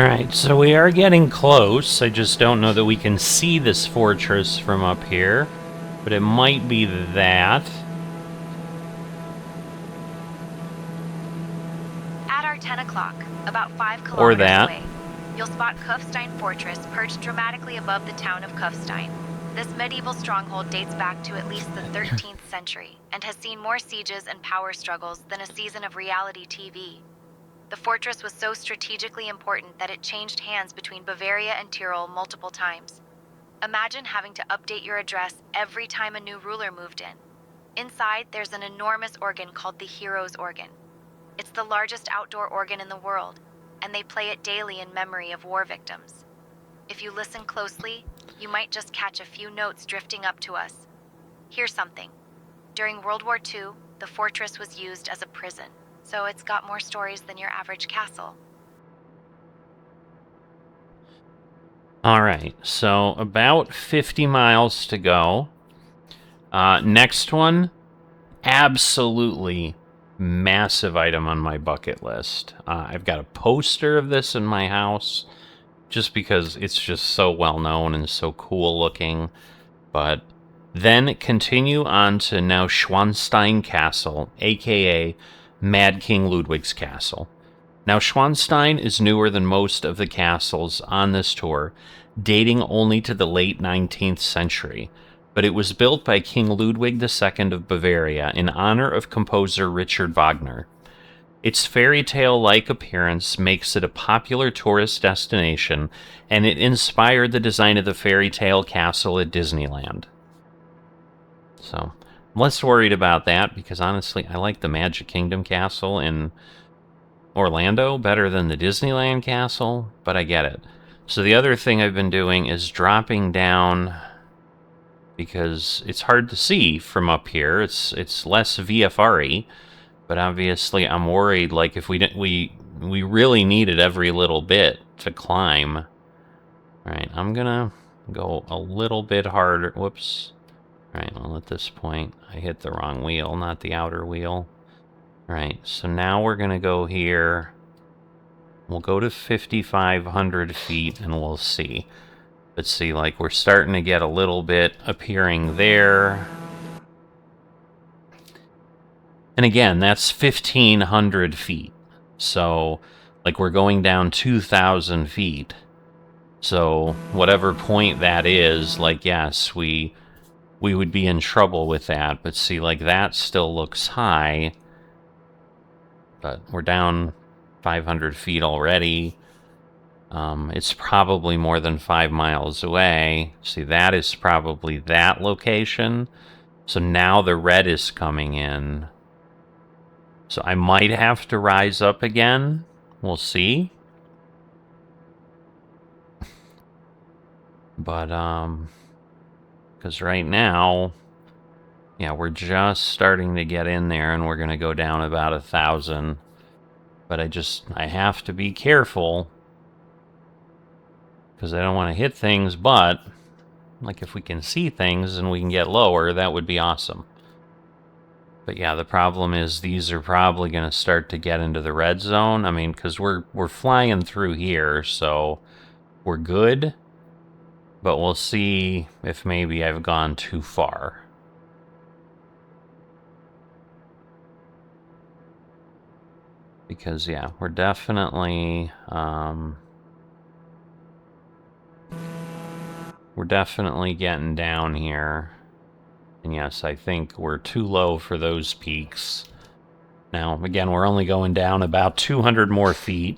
Speaker 1: Alright, so we are getting close. I just don't know that we can see this fortress from up here. But it might be that.
Speaker 3: At our 10 o'clock, about 5 kilometers
Speaker 1: Or that.
Speaker 3: away, you'll spot Kufstein Fortress perched dramatically above the town of Kufstein. This medieval stronghold dates back to at least the 13th century and has seen more sieges and power struggles than a season of reality TV. The fortress was so strategically important that it changed hands between Bavaria and Tyrol multiple times. Imagine having to update your address every time a new ruler moved in. Inside, there's an enormous organ called the Hero's Organ. It's the largest outdoor organ in the world, and they play it daily in memory of war victims. If you listen closely, you might just catch a few notes drifting up to us. Here's something. During World War II, the fortress was used as a prison, so it's got more stories than your average castle.
Speaker 1: Alright, so about 50 miles to go. Next one, absolutely massive item on my bucket list. I've got a poster of this in my house, just because it's just so well known and so cool looking. But then continue on to Neuschwanstein Castle, aka Mad King Ludwig's Castle. Neuschwanstein is newer than most of the castles on this tour, dating only to the late 19th century, but it was built by King Ludwig II of Bavaria in honor of composer Richard Wagner. Its fairy tale-like appearance makes it a popular tourist destination, and it inspired the design of the fairy tale castle at Disneyland. So, I'm less worried about that, because honestly, I like the Magic Kingdom Castle in Orlando better than the Disneyland Castle, but I get it. So the other thing I've been doing is dropping down, because it's hard to see from up here. It's less VFR-y, but obviously I'm worried, like, if we really needed every little bit to climb. Alright, I'm gonna go a little bit harder. Whoops. Alright, well, at this point, I hit the wrong wheel, not the outer wheel. Alright, so now we're gonna go here. We'll go to 5,500 feet and we'll see. But see, like, we're starting to get a little bit appearing there. And again, that's 1,500 feet. So, like, we're going down 2,000 feet. So, whatever point that is, like, yes, we would be in trouble with that. But see, like, that still looks high. But we're down 500 feet already. It's probably more than 5 miles away. See, that is probably that location. So now the red is coming in. So I might have to rise up again. We'll see. But, because right now, yeah, we're just starting to get in there, and we're going to go down about 1,000. But I have to be careful, because I don't want to hit things, but, like, if we can see things and we can get lower, that would be awesome. But yeah, the problem is these are probably going to start to get into the red zone. I mean, because we're flying through here, so we're good. But we'll see if maybe I've gone too far. Because, yeah, we're definitely getting down here. And yes, I think we're too low for those peaks. Now, again, we're only going down about 200 more feet.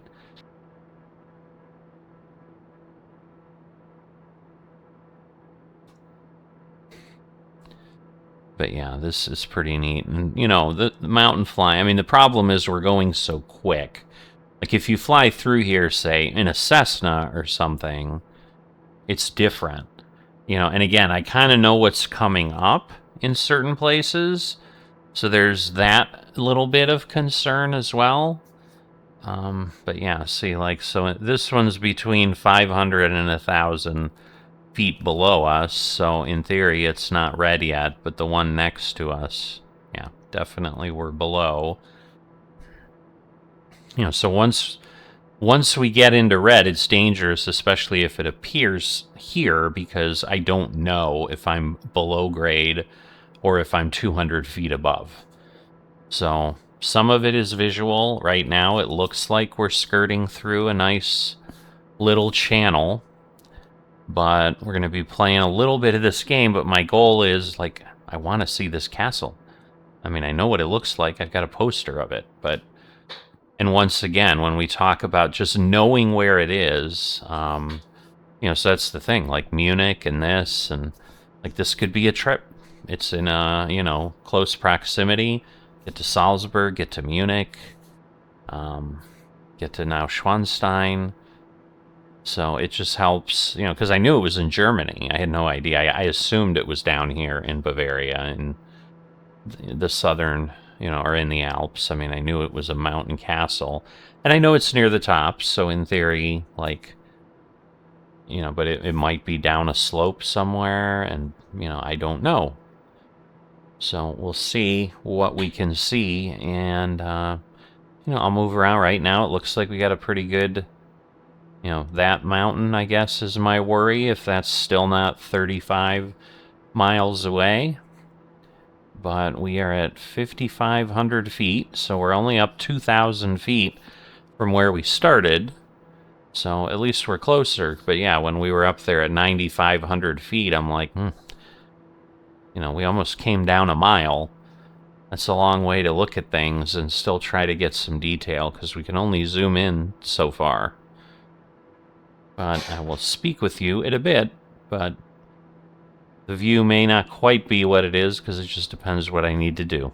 Speaker 1: But yeah, this is pretty neat. And, you know, the mountain flying, I mean, the problem is we're going so quick. Like, if you fly through here, say, in a Cessna or something, it's different. You know, and again, I kind of know what's coming up in certain places. So there's that little bit of concern as well. But yeah, see, like, so this one's between 500 and 1,000 feet below us, so in theory it's not red yet, but the one next to us, yeah, definitely we're below. You know, so once Once we get into red, it's dangerous, especially if it appears here, because I don't know if I'm below grade or if I'm 200 feet above. So some of it is visual. Right now it looks like we're skirting through a nice little channel, but we're going to be playing a little bit of this game, but my goal is, like, I want to see this castle. I mean, I know what it looks like. I've got a poster of it, but... And once again, when we talk about just knowing where it is, you know, so that's the thing, like Munich and this, and like this could be a trip. It's in, you know, close proximity. Get to Salzburg, get to Munich, get to Neuschwanstein. So it just helps, you know, because I knew it was in Germany. I had no idea. I assumed it was down here in Bavaria, in the southern, you know, or in the Alps. I mean, I knew it was a mountain castle. And I know it's near the top, so in theory, like, you know, but it might be down a slope somewhere, and, you know, I don't know. So we'll see what we can see, and, you know, I'll move around. Right now. It looks like we got a pretty good... You know, that mountain, I guess, is my worry, if that's still not 35 miles away. But we are at 5,500 feet, so we're only up 2,000 feet from where we started. So at least we're closer. But yeah, when we were up there at 9,500 feet, I'm like, you know, we almost came down a mile. That's a long way to look at things and still try to get some detail, because we can only zoom in so far. But I will speak with you in a bit, but the view may not quite be what it is, because it just depends what I need to do.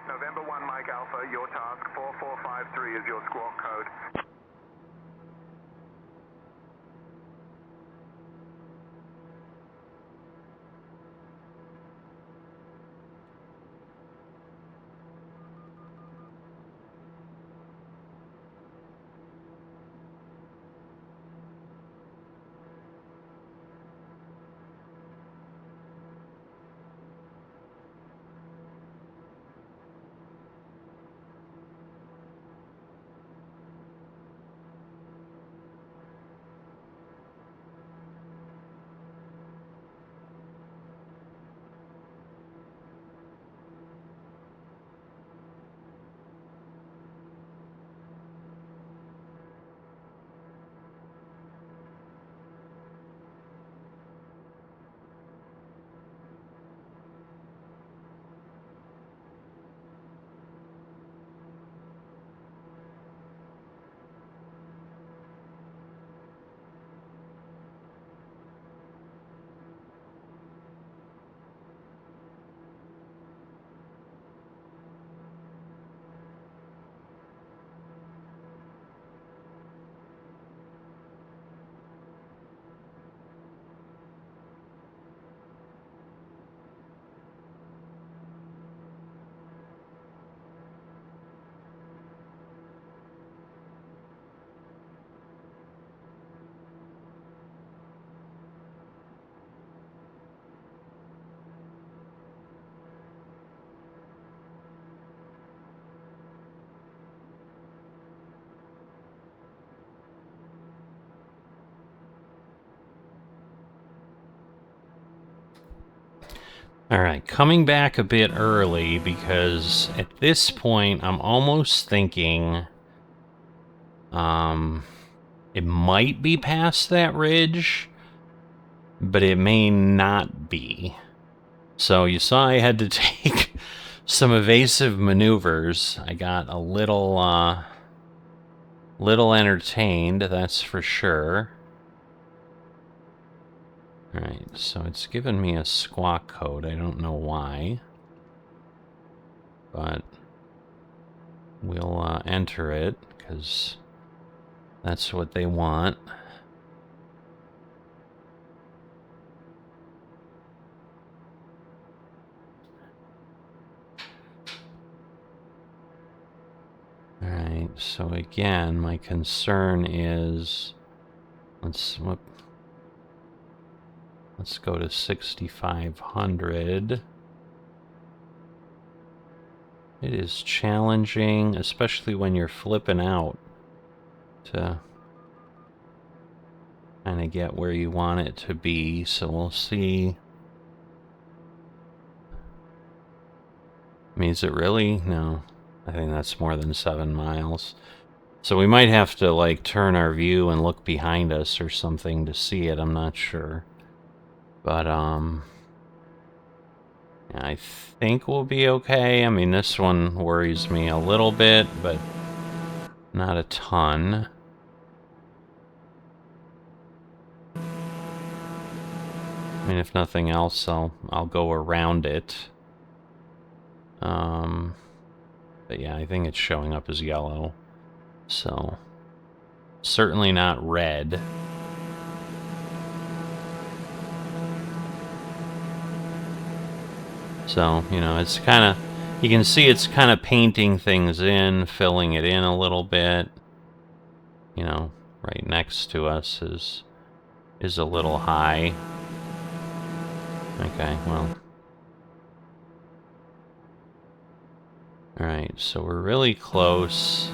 Speaker 2: November 1, Mike Alpha, your task 4453 is your squawk code.
Speaker 1: Alright, coming back a bit early because at this point I'm almost thinking it might be past that ridge, but it may not be. So you saw I had to take some evasive maneuvers. I got a little entertained, that's for sure. Alright, so it's given me a squawk code. I don't know why. But we'll enter it, because that's what they want. Alright, so again, my concern is... Let's go to 6,500. It is challenging, especially when you're flipping out, to kind of get where you want it to be, so we'll see. I mean, is it really? No. I think that's more than 7 miles. So we might have to, like, turn our view and look behind us or something to see it, I'm not sure. But, I think we'll be okay. I mean, this one worries me a little bit, but not a ton. I mean, if nothing else, I'll go around it. But yeah, I think it's showing up as yellow. So, certainly not red. So, you know, it's kind of, you can see it's kind of painting things in, filling it in a little bit. You know, right next to us is a little high. Okay, well. Alright, so we're really close.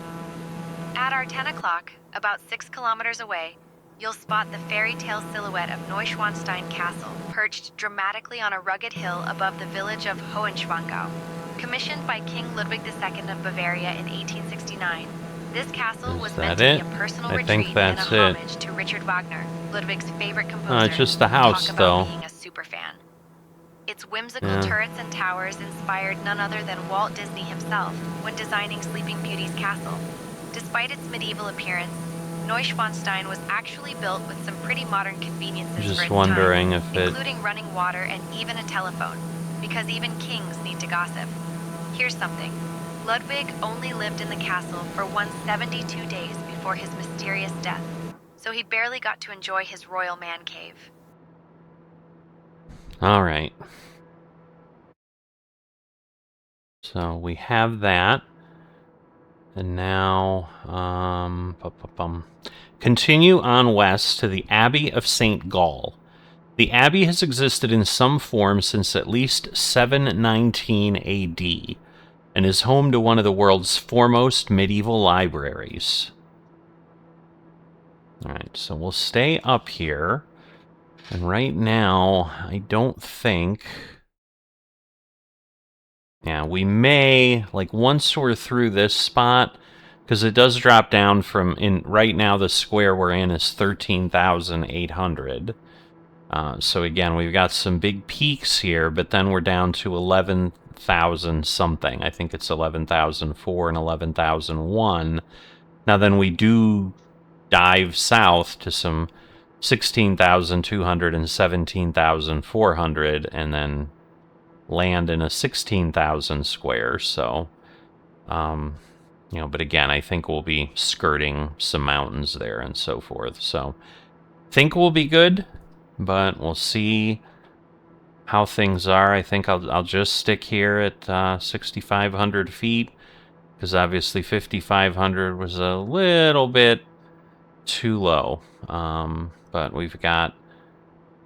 Speaker 3: At our 10 o'clock, about 6 kilometers away, you'll spot the fairy tale silhouette of Neuschwanstein Castle, perched dramatically on a rugged hill above the village of Hohenschwangau. Commissioned by King Ludwig II of Bavaria in 1869, this castle was meant to be a personal retreat and a homage to Richard Wagner, Ludwig's favorite composer.
Speaker 1: Oh, it's just the house,
Speaker 3: Talk
Speaker 1: though.
Speaker 3: about being a superfan. Its whimsical turrets and towers inspired none other than Walt Disney himself when designing Sleeping Beauty's castle. Despite its medieval appearance, Neuschwanstein was actually built with some pretty modern conveniences for its time, including running water and even a telephone, because even kings need to gossip. Here's something. Ludwig only lived in the castle for 172 days before his mysterious death, so he barely got to enjoy his royal man cave.
Speaker 1: All right. So we have that. And now, continue on west to the Abbey of St. Gall. The Abbey has existed in some form since at least 719 AD and is home to one of the world's foremost medieval libraries. Alright, so we'll stay up here. And right now, I don't think... Yeah, we may, like, once we're through this spot, because it does drop down from, right now the square we're in is 13,800. So again, we've got some big peaks here, but then we're down to 11,000 something. I think it's 11,004 and 11,001. Now then we do dive south to some 16,200 and 17,400, and then land in a 16,000 square, so, you know, but again, I think we'll be skirting some mountains there and so forth, so, think we'll be good, but we'll see how things are. I think I'll just stick here at 6,500 feet, because obviously 5,500 was a little bit too low, but we've got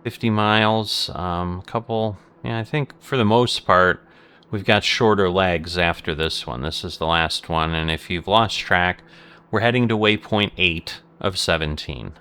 Speaker 1: 50 miles, a couple... Yeah, I think for the most part, we've got shorter legs after this one. This is the last one, and if you've lost track, we're heading to waypoint 8 of 17.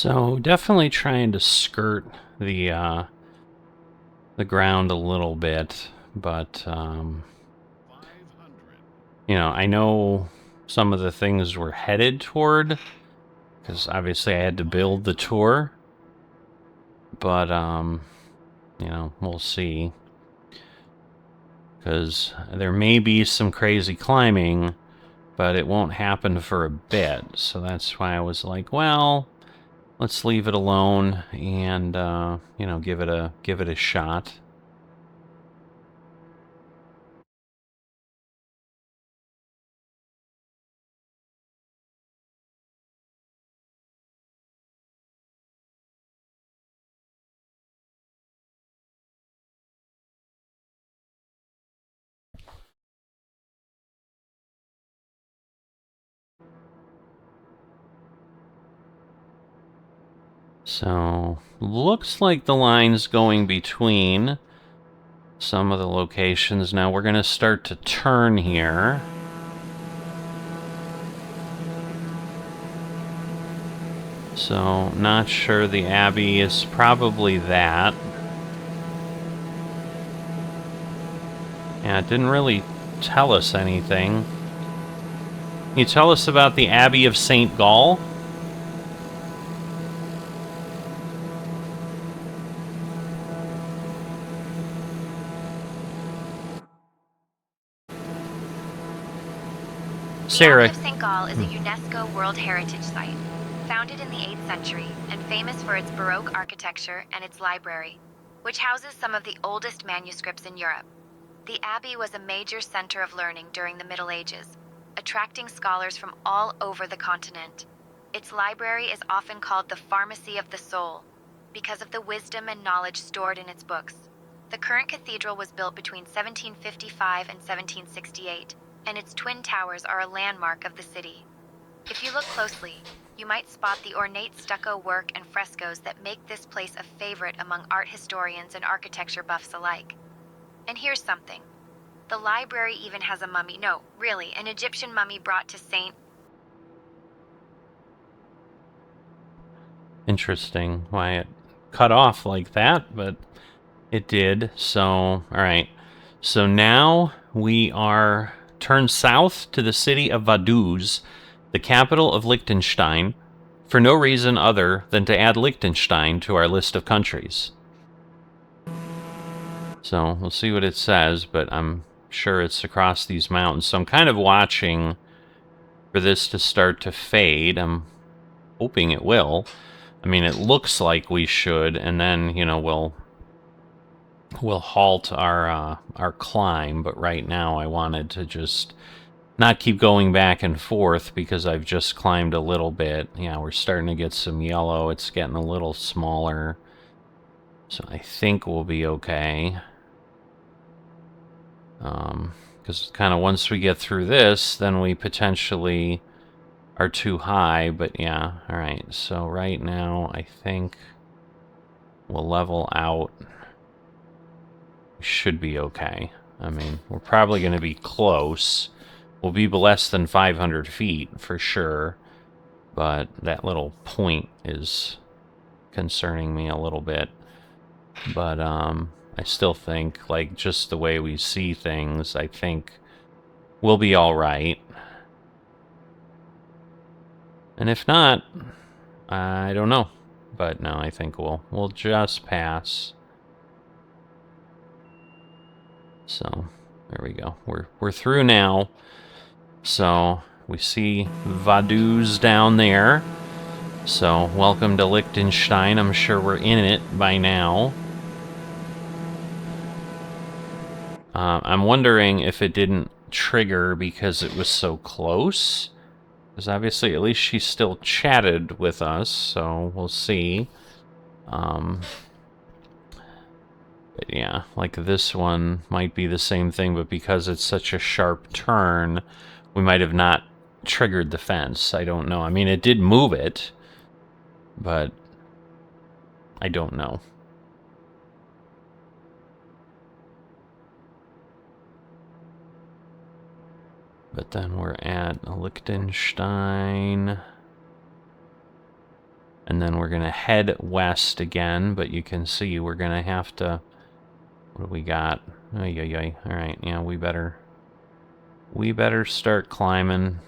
Speaker 1: So definitely trying to skirt the ground a little bit, but you know, I know some of the things we're headed toward, because obviously I had to build the tour, but you know, we'll see, because there may be some crazy climbing, but it won't happen for a bit, so that's why I was like, well, let's leave it alone and you know, give it a shot. So, looks like the line's going between some of the locations. Now we're going to start to turn here. So, not sure the Abbey is probably that. Yeah, it didn't really tell us anything. Can you tell us about the Abbey of St. Gall? Sarah.
Speaker 3: The Abbey of St. Gall is a UNESCO World Heritage Site, founded in the 8th century and famous for its Baroque architecture and its library, which houses some of the oldest manuscripts in Europe. The Abbey was a major center of learning during the Middle Ages, attracting scholars from all over the continent. Its library is often called the Pharmacy of the Soul, because of the wisdom and knowledge stored in its books. The current cathedral was built between 1755 and 1768, and its twin towers are a landmark of the city. If you look closely, you might spot the ornate stucco work and frescoes that make this place a favorite among art historians and architecture buffs alike. And here's something. The library even has a mummy, no, really, an Egyptian mummy brought to St.
Speaker 1: Interesting why it cut off like that, but it did. So, alright. So now we are turned south to the city of Vaduz, the capital of Liechtenstein, for no reason other than to add Liechtenstein to our list of countries. So, we'll see what it says, but I'm sure it's across these mountains. So I'm kind of watching for this to start to fade. I'm hoping it will. I mean, it looks like we should, and then, you know, we'll halt our climb, but right now I wanted to just not keep going back and forth because I've just climbed a little bit. Yeah, we're starting to get some yellow. It's getting a little smaller. So I think we'll be okay. Because kind of once we get through this, then we potentially are too high. But yeah, all right. So right now, I think we'll level out. We should be okay. I mean, we're probably going to be close. We'll be less than 500 feet for sure. But that little point is concerning me a little bit. But I still think, like, just the way we see things, I think we'll be all right. And if not, I don't know. But no, I think we'll just pass. So there we go. We're through now. So we see Vaduz down there. So welcome to Liechtenstein. I'm sure we're in it by now. I'm wondering if it didn't trigger because it was so close. Because obviously, at least she still chatted with us, so we'll see. But yeah, like this one might be the same thing, but because it's such a sharp turn, we might have not triggered the fence. I don't know. I mean, it did move it, but I don't know. But then we're at Liechtenstein. And then we're going to head west again, but you can see we're going to have to... What do we got? Ay, ay, ay. All right, yeah, we better start climbing,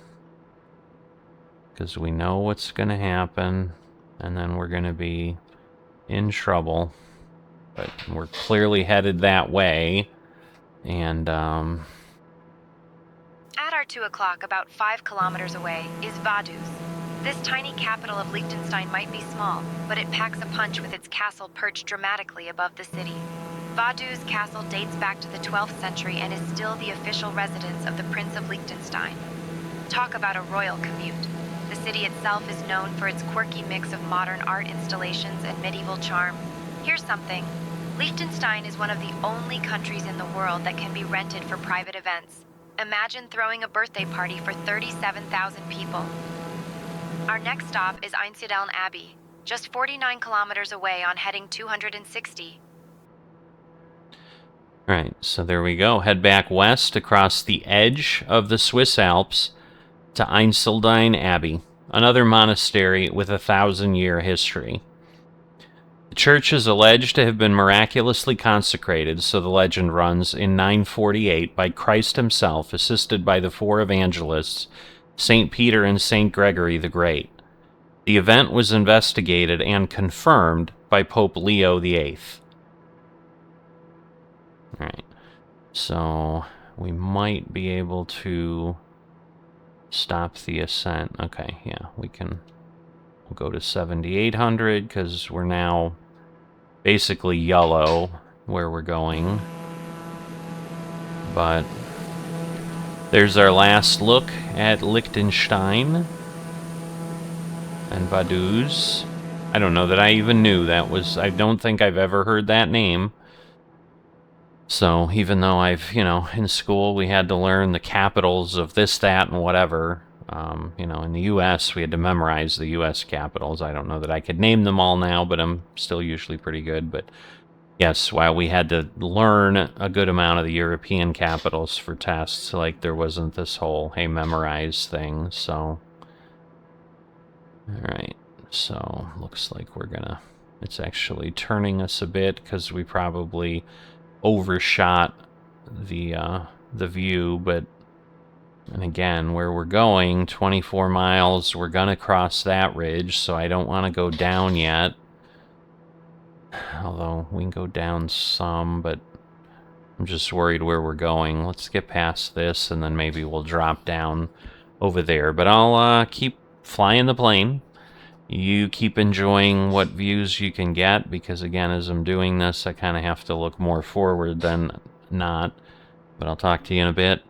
Speaker 1: because we know what's going to happen, and then we're going to be in trouble. But we're clearly headed that way, and
Speaker 3: At our 2 o'clock, about 5 kilometers away, is Vaduz. This tiny capital of Liechtenstein might be small, but it packs a punch with its castle perched dramatically above the city. Vaduz Castle dates back to the 12th century and is still the official residence of the Prince of Liechtenstein. Talk about a royal commute. The city itself is known for its quirky mix of modern art installations and medieval charm. Here's something. Liechtenstein is one of the only countries in the world that can be rented for private events. Imagine throwing a birthday party for 37,000 people. Our next stop is Einsiedeln Abbey, just 49 kilometers away on heading 260.
Speaker 1: Alright, so there we go. Head back west across the edge of the Swiss Alps to Einsiedeln Abbey, another monastery with a 1,000-year history. The church is alleged to have been miraculously consecrated, so the legend runs, in 948 by Christ himself, assisted by the 4 evangelists, St. Peter and St. Gregory the Great. The event was investigated and confirmed by Pope Leo VIII. Alright, so we might be able to stop the ascent. Okay, yeah, we'll go to 7,800 because we're now basically yellow where we're going. But there's our last look at Liechtenstein and Vaduz. I don't know that I even knew that was... I don't think I've ever heard that name. So, even though in school we had to learn the capitals of this, that, and whatever, in the U.S. we had to memorize the U.S. capitals. I don't know that I could name them all now, but I'm still usually pretty good. But yes, while we had to learn a good amount of the European capitals for tests, like, there wasn't this whole, hey, memorize thing, so... Alright, so, looks like we're gonna... It's actually turning us a bit, because we probably overshot the view, but... And again, where we're going, 24 miles, we're gonna cross that ridge, so I don't want to go down yet. Although, we can go down some, but I'm just worried where we're going. Let's get past this, and then maybe we'll drop down over there. But I'll keep flying the plane. You keep enjoying what views you can get, because again, as I'm doing this, I kind of have to look more forward than not. But I'll talk to you in a bit.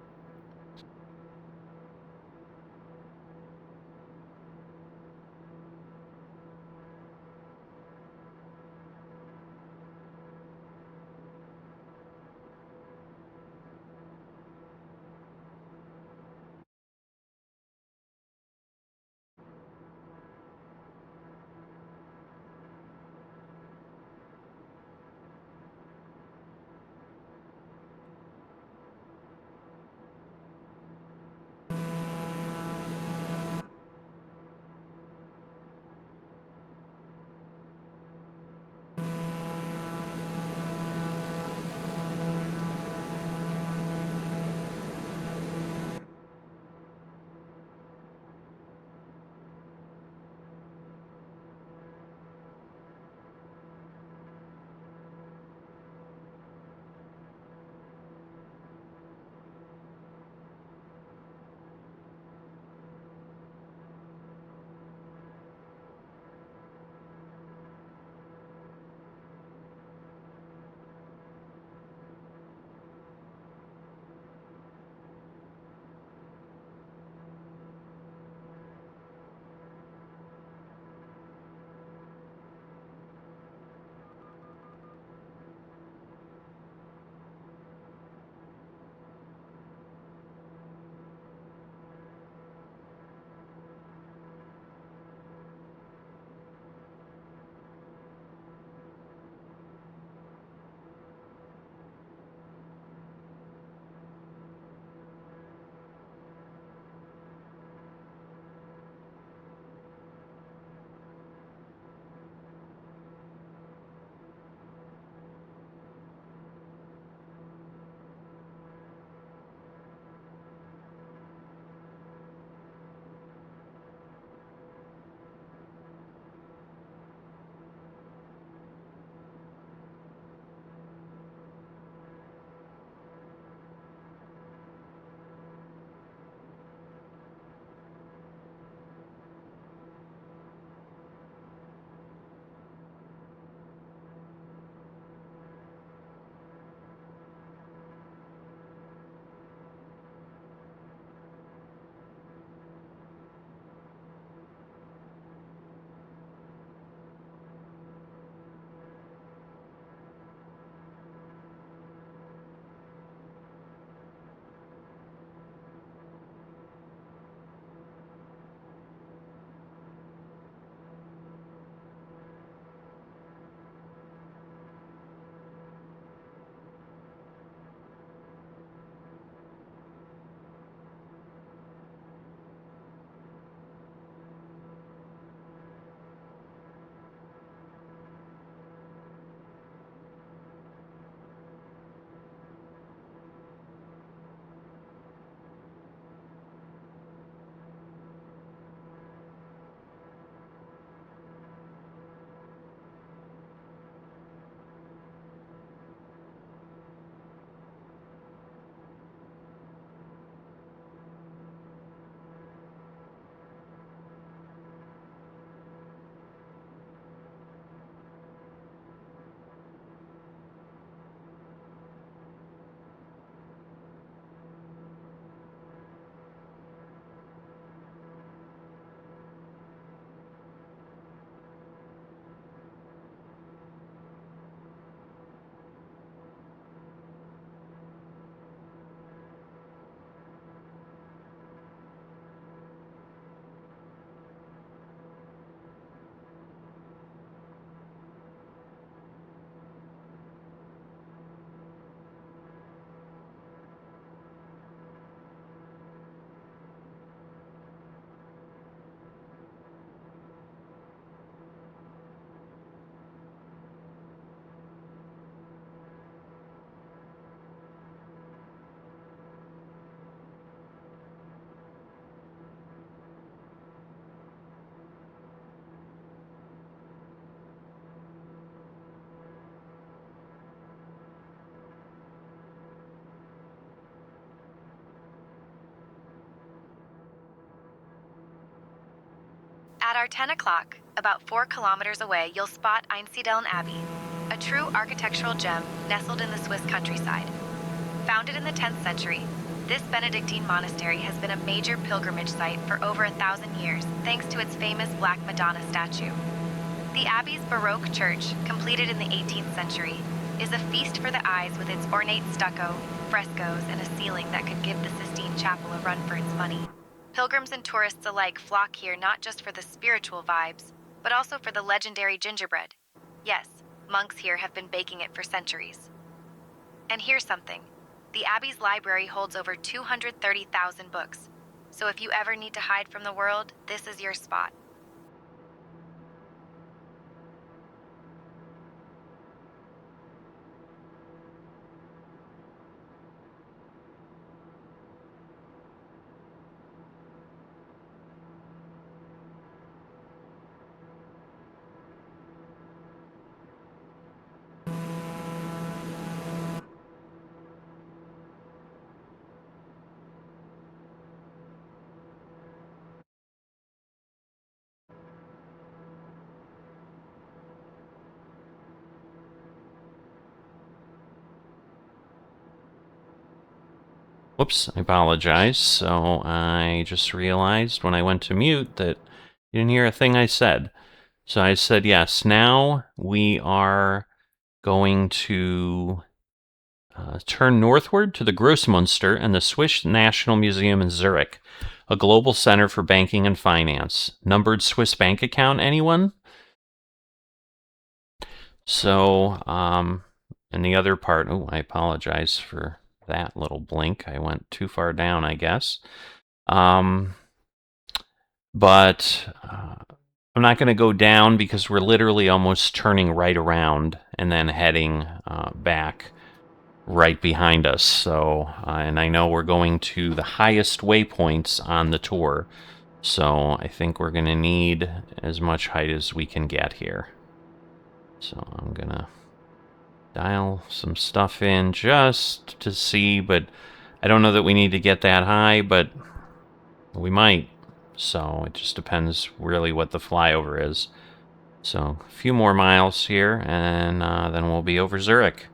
Speaker 3: At our 10 o'clock, about 4 kilometers away, you'll spot Einsiedeln Abbey, a true architectural gem nestled in the Swiss countryside. Founded in the 10th century, this Benedictine monastery has been a major pilgrimage site for over 1,000 years, thanks to its famous Black Madonna statue. The Abbey's Baroque church, completed in the 18th century, is a feast for the eyes with its ornate stucco, frescoes, and a ceiling that could give the Sistine Chapel a run for its money. Pilgrims and tourists alike flock here not just for the spiritual vibes, but also for the legendary gingerbread. Yes, monks here have been baking it for centuries. And here's something. The Abbey's library holds over 230,000 books, so if you ever need to hide from the world, this is your spot.
Speaker 1: Whoops, I apologize. So I just realized when I went to mute that you didn't hear a thing I said. So I said yes. Now we are going to turn northward to the Grossmunster and the Swiss National Museum in Zurich, a global center for banking and finance. Numbered Swiss bank account, anyone? So, and the other part, oh, I apologize for that little blink. I went too far down, I guess. But I'm not going to go down because we're literally almost turning right around and then heading back right behind us. So, and I know we're going to the highest waypoints on the tour. So I think we're going to need as much height as we can get here. So I'm going to dial some stuff in just to see, but I don't know that we need to get that high, but we might. So it just depends really what the flyover is. So a few more miles here, and then we'll be over Zurich.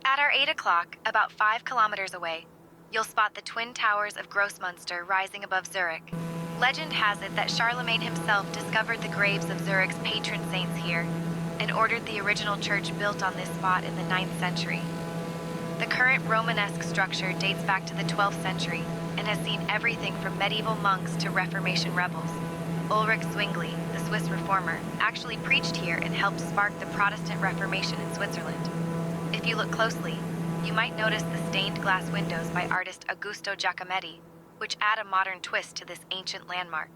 Speaker 3: At our 8 o'clock, about 5 kilometers away, you'll spot the twin towers of Grossmunster rising above Zurich. Legend has it that Charlemagne himself discovered the graves of Zurich's patron saints here and ordered the original church built on this spot in the 9th century. The current Romanesque structure dates back to the 12th century and has seen everything from medieval monks to Reformation rebels. Ulrich Zwingli, the Swiss reformer, actually preached here and helped spark the Protestant Reformation in Switzerland. If you look closely, you might notice the stained glass windows by artist Augusto Giacometti, which add a modern twist to this ancient landmark.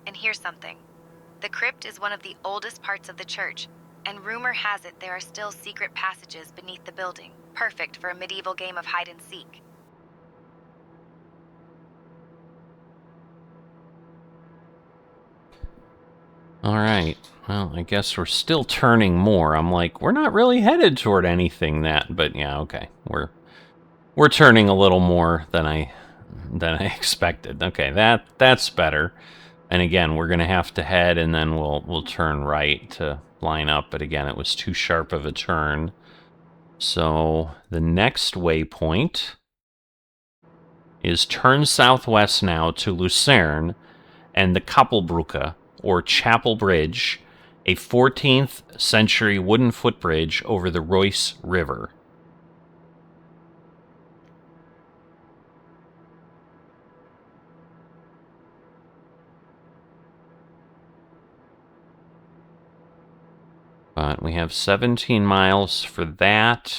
Speaker 3: And here's something. The crypt is one of the oldest parts of the church, and rumor has it there are still secret passages beneath the building, perfect for a medieval game of hide and seek.
Speaker 1: All right. Well, I guess we're still turning more. I'm like, we're not really headed toward anything but yeah, okay. We're turning a little more than I expected. Okay, that's better. And again, we're gonna have to head, and then we'll turn right to line up. But again, it was too sharp of a turn. So the next waypoint is turn southwest now to Lucerne and the Kapellbrücke, or Chapel Bridge, a 14th century wooden footbridge over the Reuss River. But we have 17 miles for that.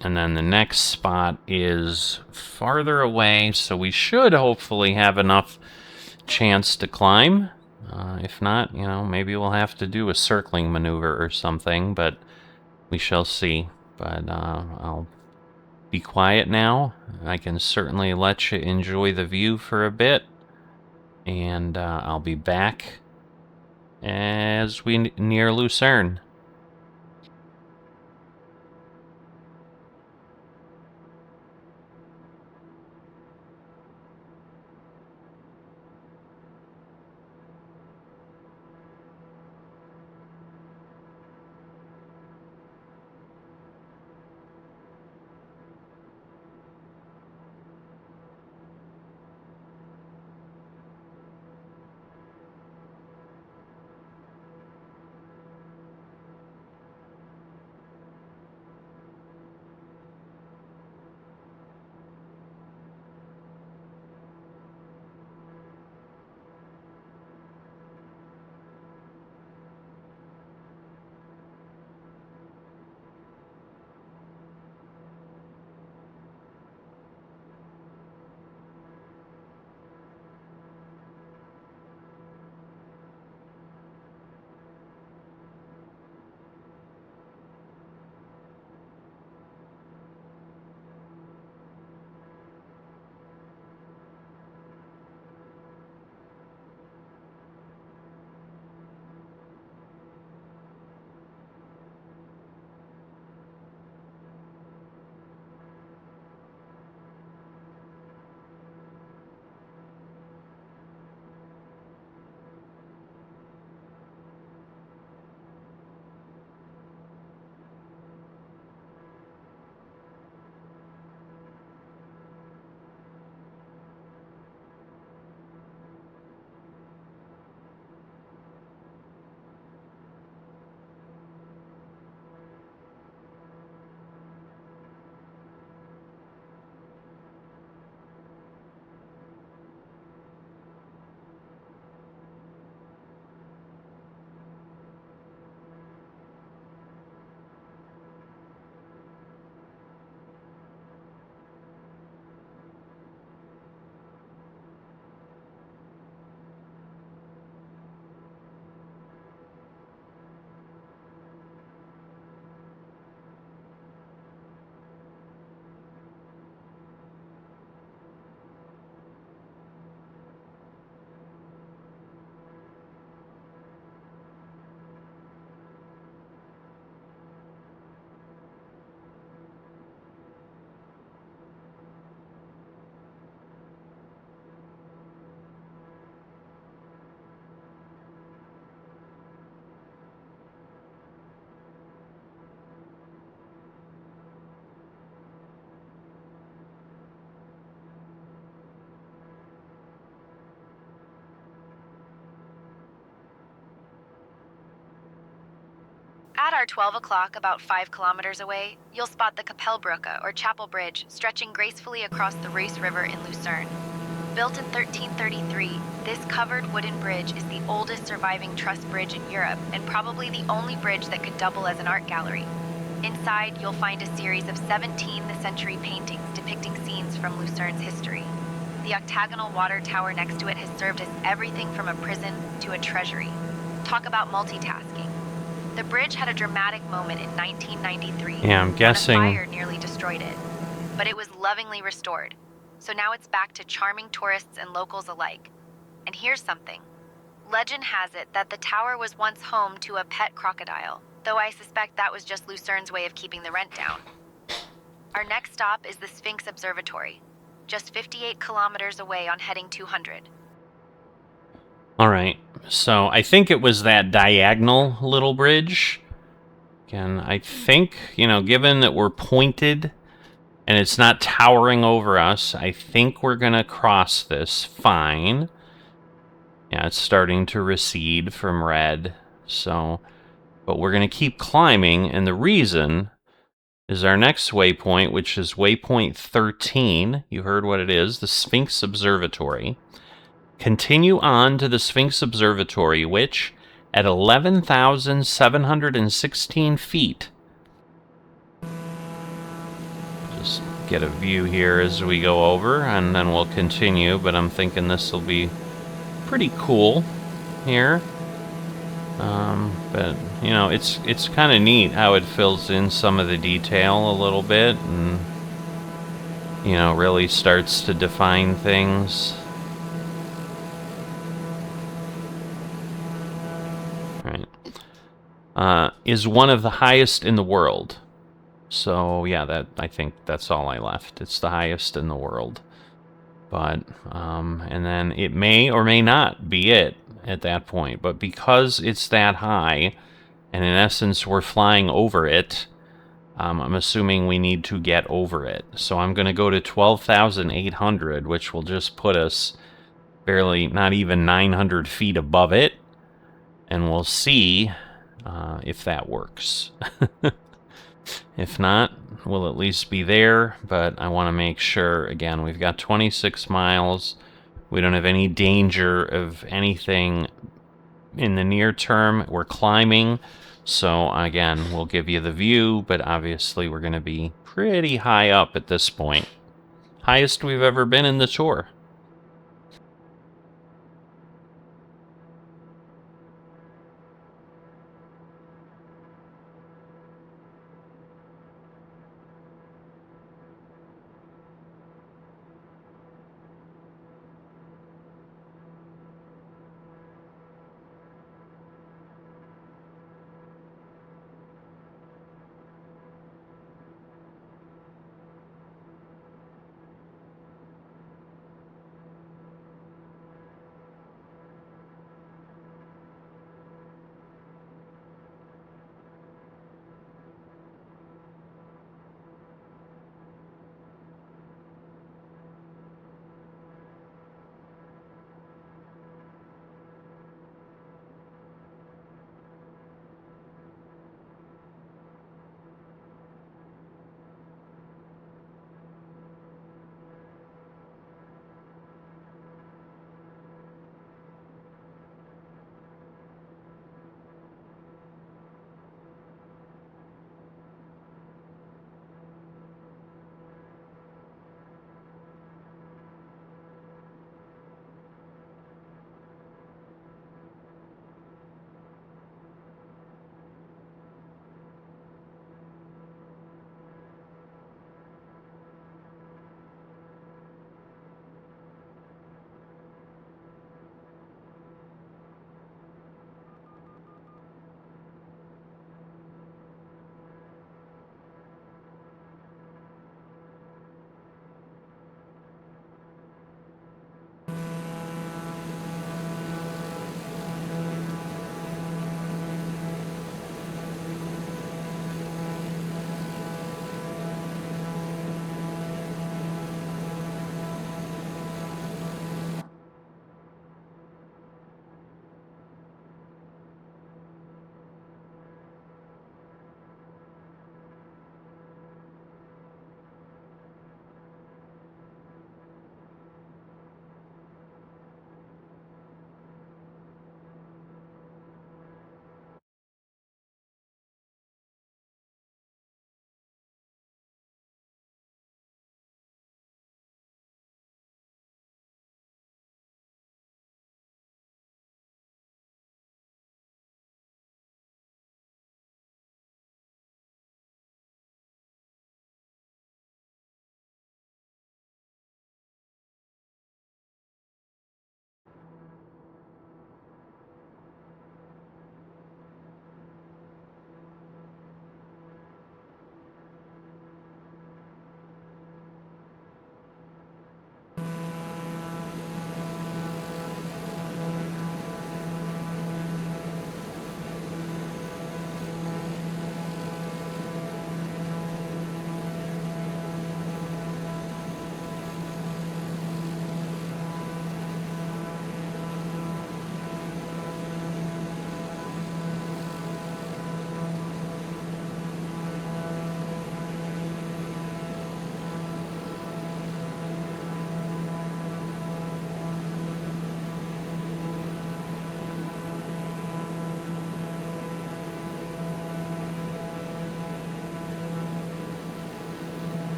Speaker 1: And then the next spot is farther away, so we should hopefully have enough chance to climb. If not, maybe we'll have to do a circling maneuver or something, but we shall see. But I'll be quiet now. I can certainly let you enjoy the view for a bit, and I'll be back as we near Lucerne.
Speaker 3: At our 12 o'clock, about 5 kilometers away, you'll spot the Kapellbrücke, or Chapel Bridge, stretching gracefully across the Reuss River in Lucerne. Built in 1333, this covered wooden bridge is the oldest surviving truss bridge in Europe and probably the only bridge that could double as an art gallery. Inside, you'll find a series of 17th century paintings depicting scenes from Lucerne's history. The octagonal water tower next to it has served as everything from a prison to a treasury. Talk about multitasking. The bridge had a dramatic moment in 1993.
Speaker 1: Yeah, I'm guessing.
Speaker 3: When a fire nearly destroyed it, but it was lovingly restored. So now it's back to charming tourists and locals alike. And here's something. Legend has it that the tower was once home to a pet crocodile, though I suspect that was just Lucerne's way of keeping the rent down. Our next stop is the Sphinx Observatory, just 58 kilometers away on heading 200.
Speaker 1: All right, so I think it was that diagonal little bridge. Again, I think, given that we're pointed and it's not towering over us, I think we're going to cross this fine. Yeah, it's starting to recede from red, so... But we're going to keep climbing, and the reason is our next waypoint, which is waypoint 13. You heard what it is, the Sphinx Observatory. Continue on to the Sphinx Observatory, which, at 11,716 feet... Just get a view here as we go over, and then we'll continue, but I'm thinking this will be pretty cool here. But, it's kind of neat how it fills in some of the detail a little bit and, really starts to define things. Right. Is one of the highest in the world. So, yeah, I think that's all I left. It's the highest in the world. But, and then it may or may not be it at that point. But because it's that high, and in essence we're flying over it, I'm assuming we need to get over it. So I'm going to go to 12,800, which will just put us barely, not even 900 feet above it. And we'll see if that works. If not, we'll at least be there, but I want to make sure, again, we've got 26 miles. We don't have any danger of anything in the near term. We're climbing, so again, we'll give you the view, but obviously we're going to be pretty high up at this point. Highest we've ever been in the tour.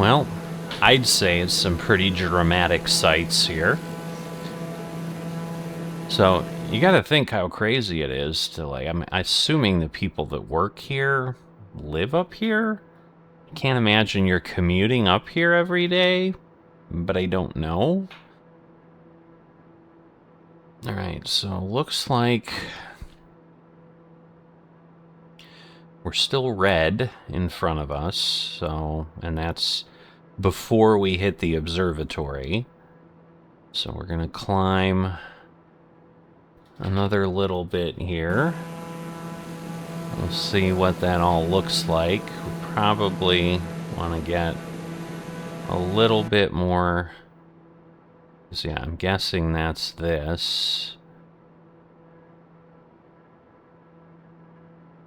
Speaker 1: Well, I'd say it's some pretty dramatic sights here. So, you gotta think how crazy it is to, like, I'm assuming the people that work here live up here? I can't imagine you're commuting up here every day, but I don't know. Alright, so looks like we're still red in front of us, so, and that's before we hit the observatory. So we're gonna climb another little bit here. We'll see what that all looks like. We probably want to get a little bit more. So yeah, I'm guessing that's this.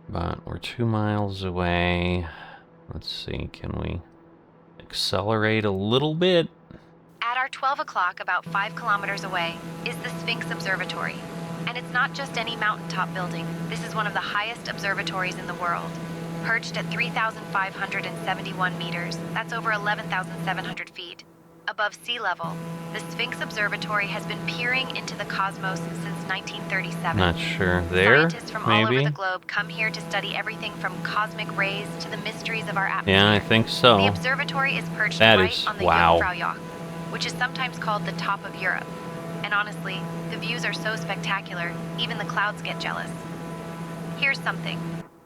Speaker 1: But we're 2 miles away. Let's see, can we accelerate a little bit?
Speaker 3: At our 12 o'clock, about 5 kilometers away, is the Sphinx Observatory. And it's not just any mountaintop building. This is one of the highest observatories in the world. Perched at 3,571 meters, that's over 11,700 feet, above sea level, the Sphinx Observatory has been peering into the cosmos since 1937.
Speaker 1: Not sure. There,
Speaker 3: Scientists from
Speaker 1: maybe?
Speaker 3: all over the globe come here to study everything from cosmic rays to the mysteries of our atmosphere.
Speaker 1: Yeah, I think so.
Speaker 3: The observatory is perched
Speaker 1: That
Speaker 3: right
Speaker 1: is-
Speaker 3: on the
Speaker 1: wow.
Speaker 3: Jungfraujoch, which is sometimes called the top of Europe. And honestly, the views are so spectacular, even the clouds get jealous. Here's something.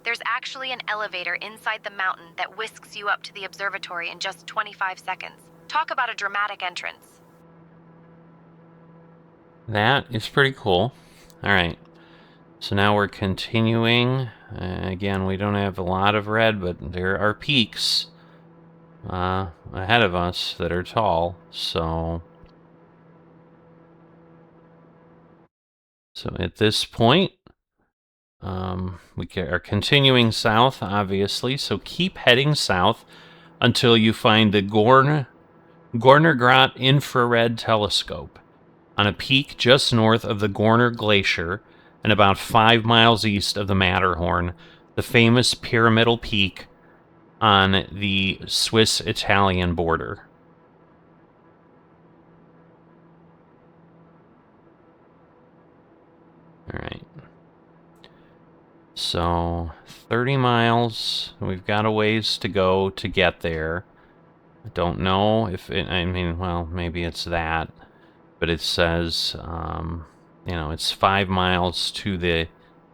Speaker 3: There's actually an elevator inside the mountain that whisks you up to the observatory in just 25 seconds. Talk about a dramatic entrance.
Speaker 1: That is pretty cool. Alright. So now we're continuing. Again, we don't have a lot of red, but there are peaks ahead of us that are tall. So at this point, we are continuing south, obviously. So keep heading south until you find the Gornergrat infrared telescope on a peak just north of the Gorner Glacier and about 5 miles east of the Matterhorn, the famous pyramidal peak on the Swiss-Italian border. All right. So 30 miles. We've got a ways to go to get there. I don't know if it, I mean, well, maybe it's that, but it says, you know, it's 5 miles to the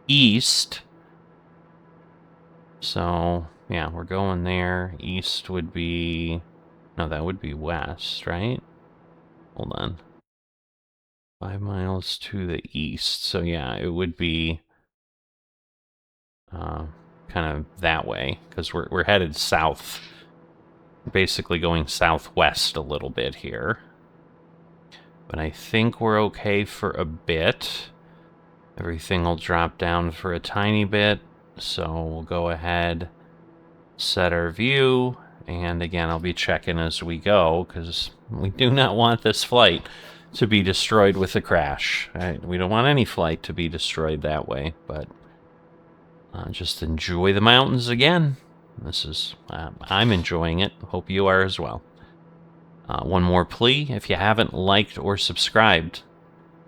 Speaker 1: east. So, yeah, we're going there. East would be, no, that would be west, right? Hold on. 5 miles to the east. So, yeah, it would be kind of that way, because we're headed south. Basically going southwest a little bit here. But I think we're okay for a bit. Everything will drop down for a tiny bit. So we'll go ahead, set our view, and again, I'll be checking as we go, because we do not want this flight to be destroyed with a crash. We don't want any flight to be destroyed that way, but just enjoy the mountains again. This is, I'm enjoying it. Hope you are as well. One more plea, if you haven't liked or subscribed,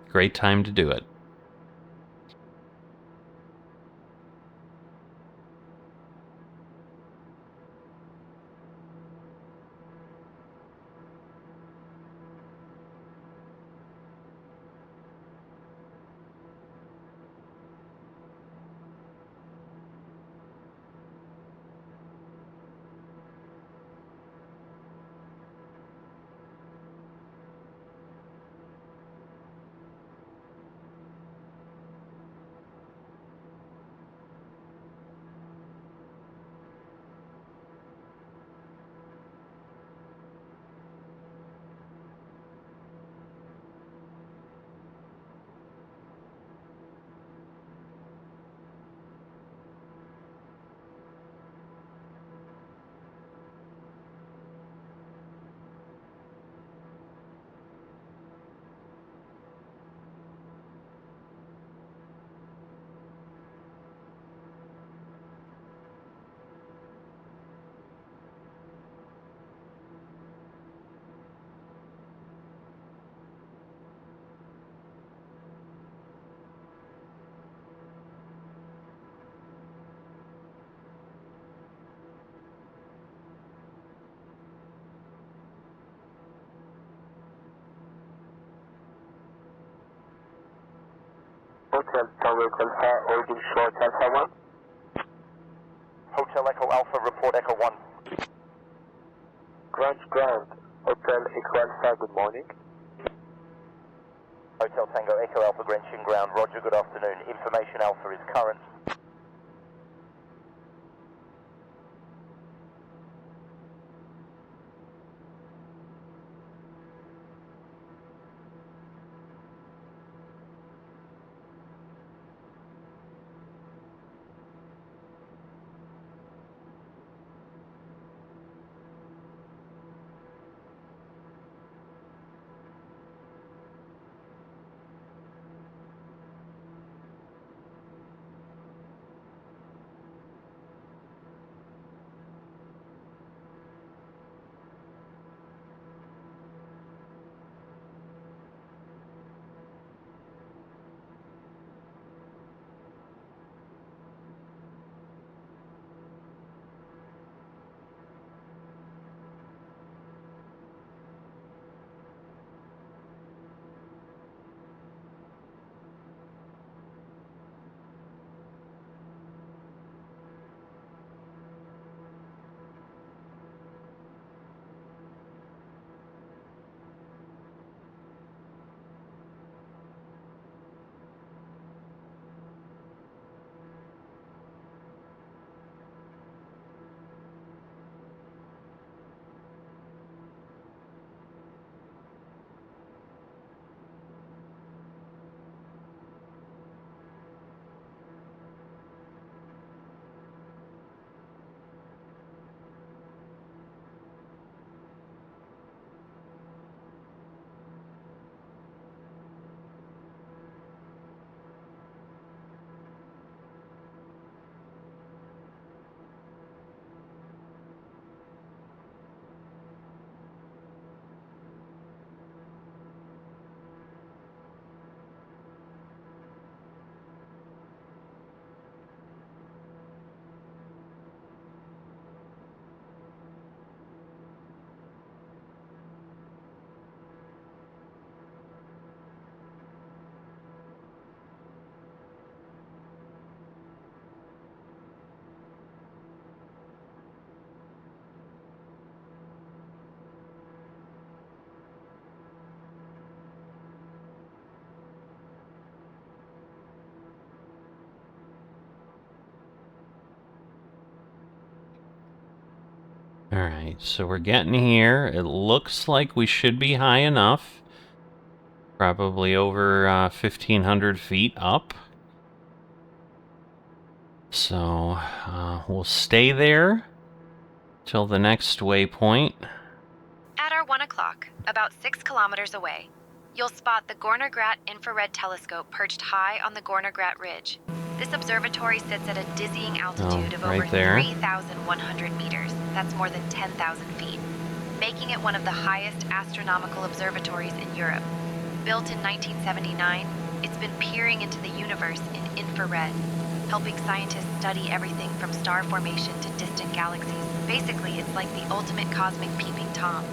Speaker 1: great time to do it.
Speaker 4: Hotel Tango Alpha, holding short Alpha 1.
Speaker 5: Hotel Echo Alpha, report Echo 1.
Speaker 4: Ground, Hotel Echo Alpha, good morning.
Speaker 5: Hotel Tango Echo Alpha, Greenwich ground, roger, good afternoon. Information Alpha is current.
Speaker 1: Alright, so we're getting here. It looks like we should be high enough. Probably over 1,500 feet up. So, we'll stay there till the next waypoint.
Speaker 3: At our 1 o'clock, about 6 kilometers away, you'll spot the Gornergrat infrared telescope perched high on the Gornergrat Ridge. This observatory sits at a dizzying altitude of
Speaker 1: right
Speaker 3: over
Speaker 1: there.
Speaker 3: 3,100 meters. That's more than 10,000 feet, making it one of the highest astronomical observatories in Europe. Built in 1979, it's been peering into the universe in infrared, helping scientists study everything from star formation to distant galaxies. Basically, it's like the ultimate cosmic peeping Tom.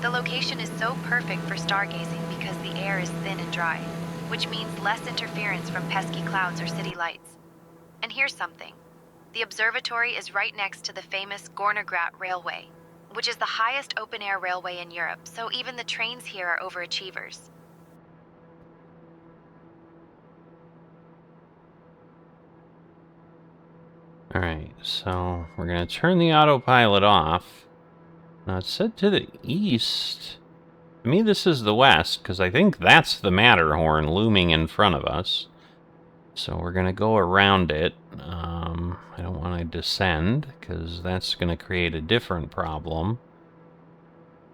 Speaker 3: The location is so perfect for stargazing because the air is thin and dry, which means less interference from pesky clouds or city lights. And here's something. The observatory is right next to the famous Gornergrat Railway, which is the highest open-air railway in Europe, so even the trains here are overachievers.
Speaker 1: Alright, so we're going to turn the autopilot off. Now it's set to the east. To me, this is the west, because I think that's the Matterhorn looming in front of us. So we're going to go around it. I don't want to descend, because that's going to create a different problem.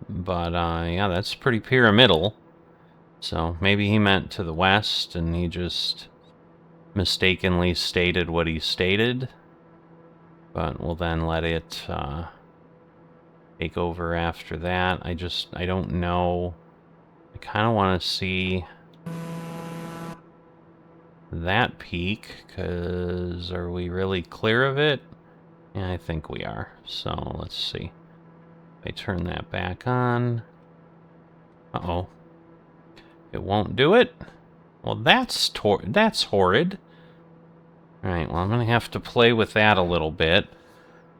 Speaker 1: But, yeah, that's pretty pyramidal. So maybe he meant to the west, and he just mistakenly stated what he stated. But we'll then let it take over after that. I don't know. I kind of want to see that peak, because are we really clear of it? Yeah, I think we are. So let's see. If I turn that back on. Uh-oh. It won't do it. Well, that's horrid. Alright, well, I'm going to have to play with that a little bit.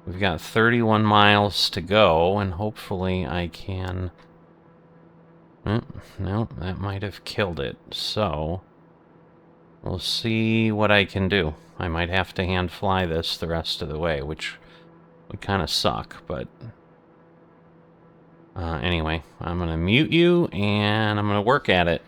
Speaker 1: We've got 31 miles to go, and hopefully I can... no, that might have killed it. So, we'll see what I can do. I might have to hand fly this the rest of the way, which would kind of suck, but... anyway, I'm going to mute you, and I'm going to work at it.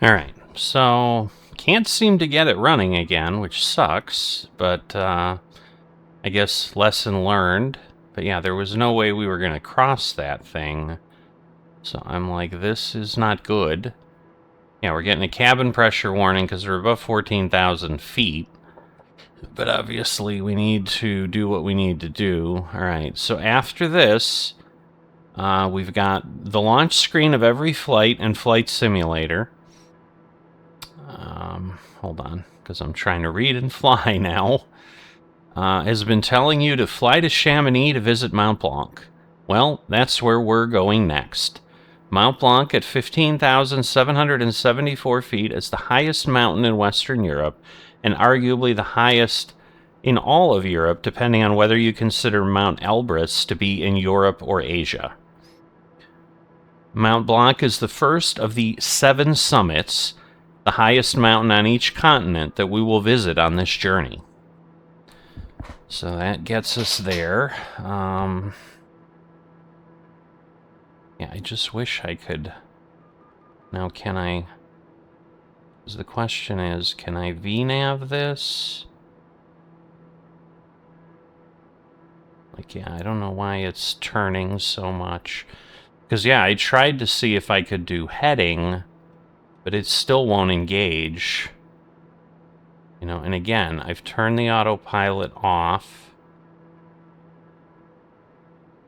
Speaker 1: Alright, so can't seem to get it running again, which sucks, but I guess lesson learned. But yeah, there was no way we were going to cross that thing. So I'm like, this is not good. Yeah, we're getting a cabin pressure warning because we're above 14,000 feet. But obviously we need to do what we need to do. Alright, so after this, we've got the launch screen of every flight and flight simulator. Hold on, because I'm trying to read and fly now. Has been telling you to fly to Chamonix to visit Mont Blanc. Well, that's where we're going next. Mont Blanc at 15,774 feet is the highest mountain in Western Europe, and arguably the highest in all of Europe, depending on whether you consider Mount Elbrus to be in Europe or Asia. Mont Blanc is the first of the 7 summits, the highest mountain on each continent, that we will visit on this journey. So that gets us there. Yeah, I just wish I could... Now, can I... The question is, can I VNav this? Like, yeah, I don't know why it's turning so much. Because, yeah, I tried to see if I could do heading, but it still won't engage. You know, and again, I've turned the autopilot off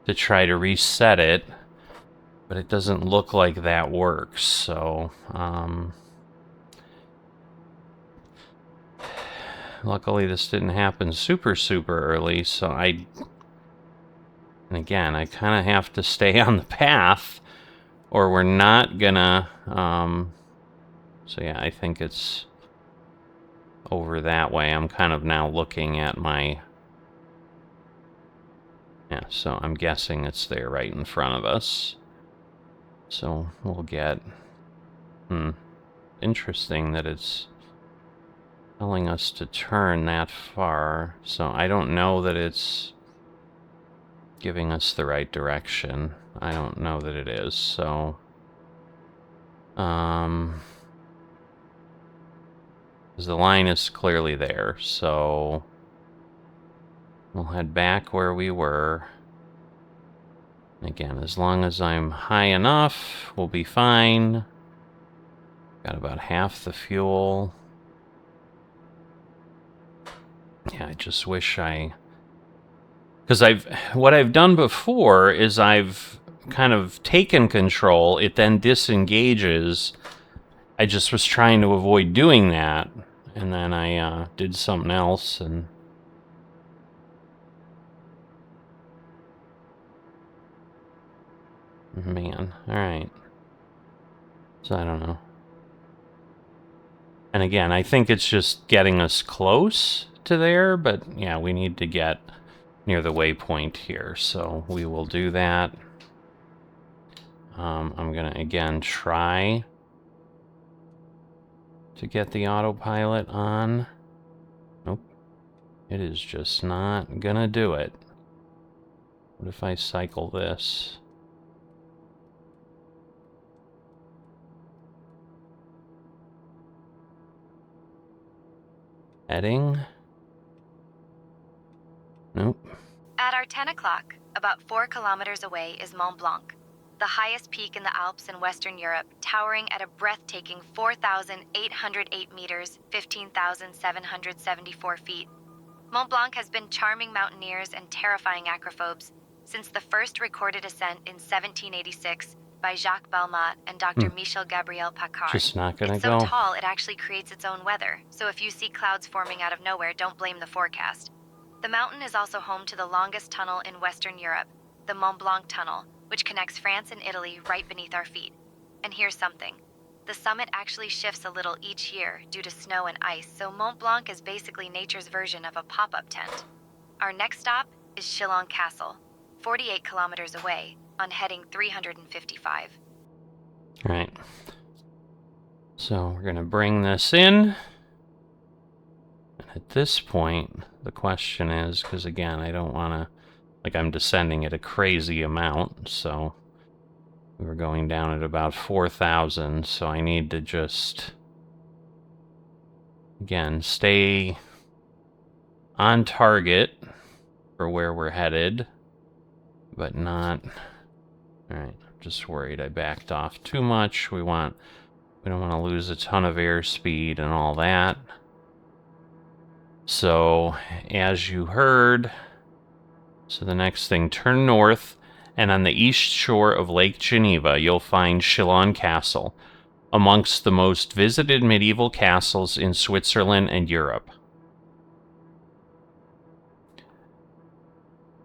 Speaker 1: to try to reset it, but it doesn't look like that works, so, luckily this didn't happen super early, so and again, I kind of have to stay on the path, or we're not gonna, so yeah, I think it's over that way. I'm kind of now looking at my... Yeah, so I'm guessing it's there right in front of us. So we'll get... interesting that it's telling us to turn that far. So I don't know that it's giving us the right direction. I don't know that it is. So, because the line is clearly there. So we'll head back where we were. Again, as long as I'm high enough, we'll be fine. Got about half the fuel. Yeah, I just wish because what I've done before is I've kind of taken control, it then disengages. I just was trying to avoid doing that, and then I did something else, and man, alright. So I don't know. And again, I think it's just getting us close to there, but yeah, we need to get near the waypoint here, so we will do that. I'm gonna again try to get the autopilot on. Nope. It is just not gonna do it. What if I cycle this? Heading? Nope.
Speaker 3: At our 10 o'clock, about 4 kilometers away is Mont Blanc, the highest peak in the Alps in Western Europe, towering at a breathtaking 4,808 meters, 15,774 feet. Mont Blanc has been charming mountaineers and terrifying acrophobes since the first recorded ascent in 1786 by Jacques Balmat and Dr. Michel Gabriel Paccard.
Speaker 1: Just not gonna
Speaker 3: It's
Speaker 1: go.
Speaker 3: so tall it actually creates its own weather, so if you see clouds forming out of nowhere, don't blame the forecast. The mountain is also home to the longest tunnel in Western Europe, the Mont Blanc Tunnel, which connects France and Italy right beneath our feet. And here's something. The summit actually shifts a little each year due to snow and ice, so Mont Blanc is basically nature's version of a pop-up tent. Our next stop is Chillon Castle, 48 kilometers away, on heading 355.
Speaker 1: All right. So we're gonna bring this in. And at this point, the question is, because again, I don't want to, like, I'm descending at a crazy amount, so we were going down at about 4,000, so I need to just, again, stay on target for where we're headed, but not, all right, I'm just worried I backed off too much. We don't want to lose a ton of airspeed and all that. So, as you heard, so the next thing, turn north, and on the east shore of Lake Geneva, you'll find Chillon Castle, amongst the most visited medieval castles in Switzerland and Europe.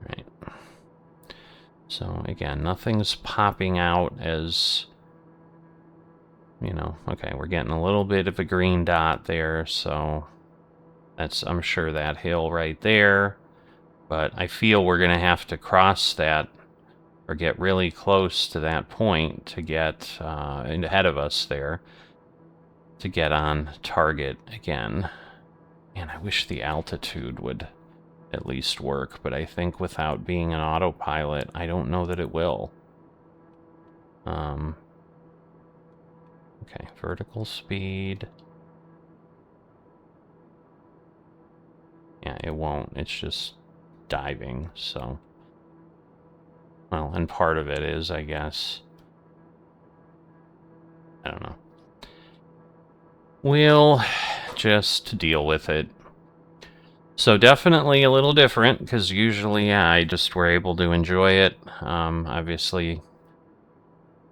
Speaker 1: Right. So, again, nothing's popping out as, you know, okay, we're getting a little bit of a green dot there, so that's, I'm sure, that hill right there. But I feel we're going to have to cross that or get really close to that point to get ahead of us there to get on target again. Man, I wish the altitude would at least work, but I think without being an autopilot, I don't know that it will. Okay, vertical speed. Yeah, it won't. It's just diving, so. Well, and part of it is, I guess. I don't know. We'll just deal with it. So definitely a little different, because usually, yeah, I just were able to enjoy it. Obviously,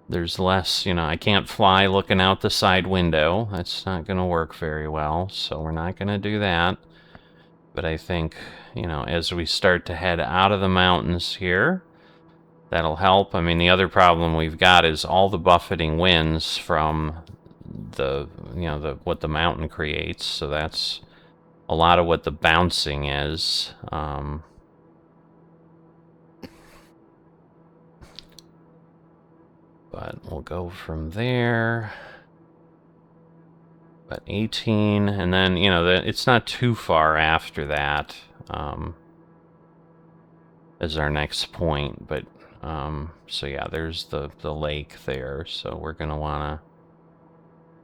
Speaker 1: there's less, you know, I can't fly looking out the side window. That's not going to work very well, so we're not going to do that. But I think, you know, as we start to head out of the mountains here, that'll help. I mean, the other problem we've got is all the buffeting winds from the, you know, what the mountain creates. So that's a lot of what the bouncing is. But we'll go from there. But 18, and then, you know, it's not too far after that as our next point. But, so yeah, there's the lake there. So we're going to want to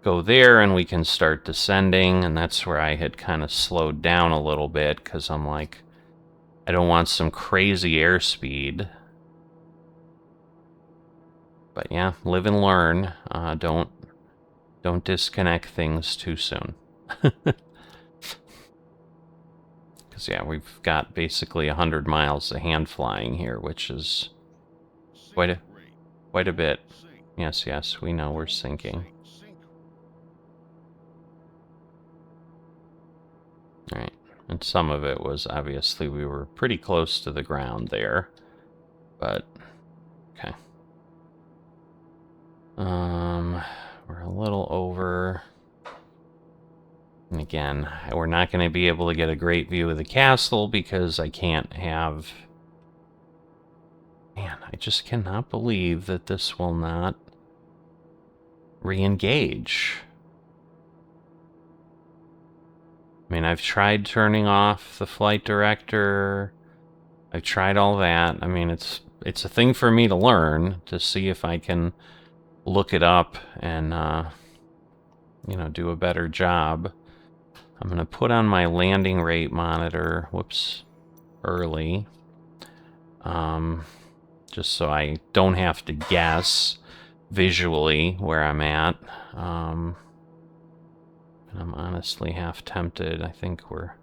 Speaker 1: go there, and we can start descending. And that's where I had kind of slowed down a little bit, because I'm like, I don't want some crazy airspeed. But yeah, live and learn. Don't disconnect things too soon. Because yeah, we've got basically 100 miles of hand flying here, which is quite a bit. Yes, we know we're sinking. Alright, and some of it was obviously we were pretty close to the ground there, but okay. We're a little over. And again, we're not going to be able to get a great view of the castle because I can't have... Man, I just cannot believe that this will not re-engage. I mean, I've tried turning off the flight director. I've tried all that. I mean, it's a thing for me to learn, to see if I can look it up and, you know, do a better job. I'm going to put on my landing rate monitor, early, just so I don't have to guess visually where I'm at. And I'm honestly half tempted. I think we're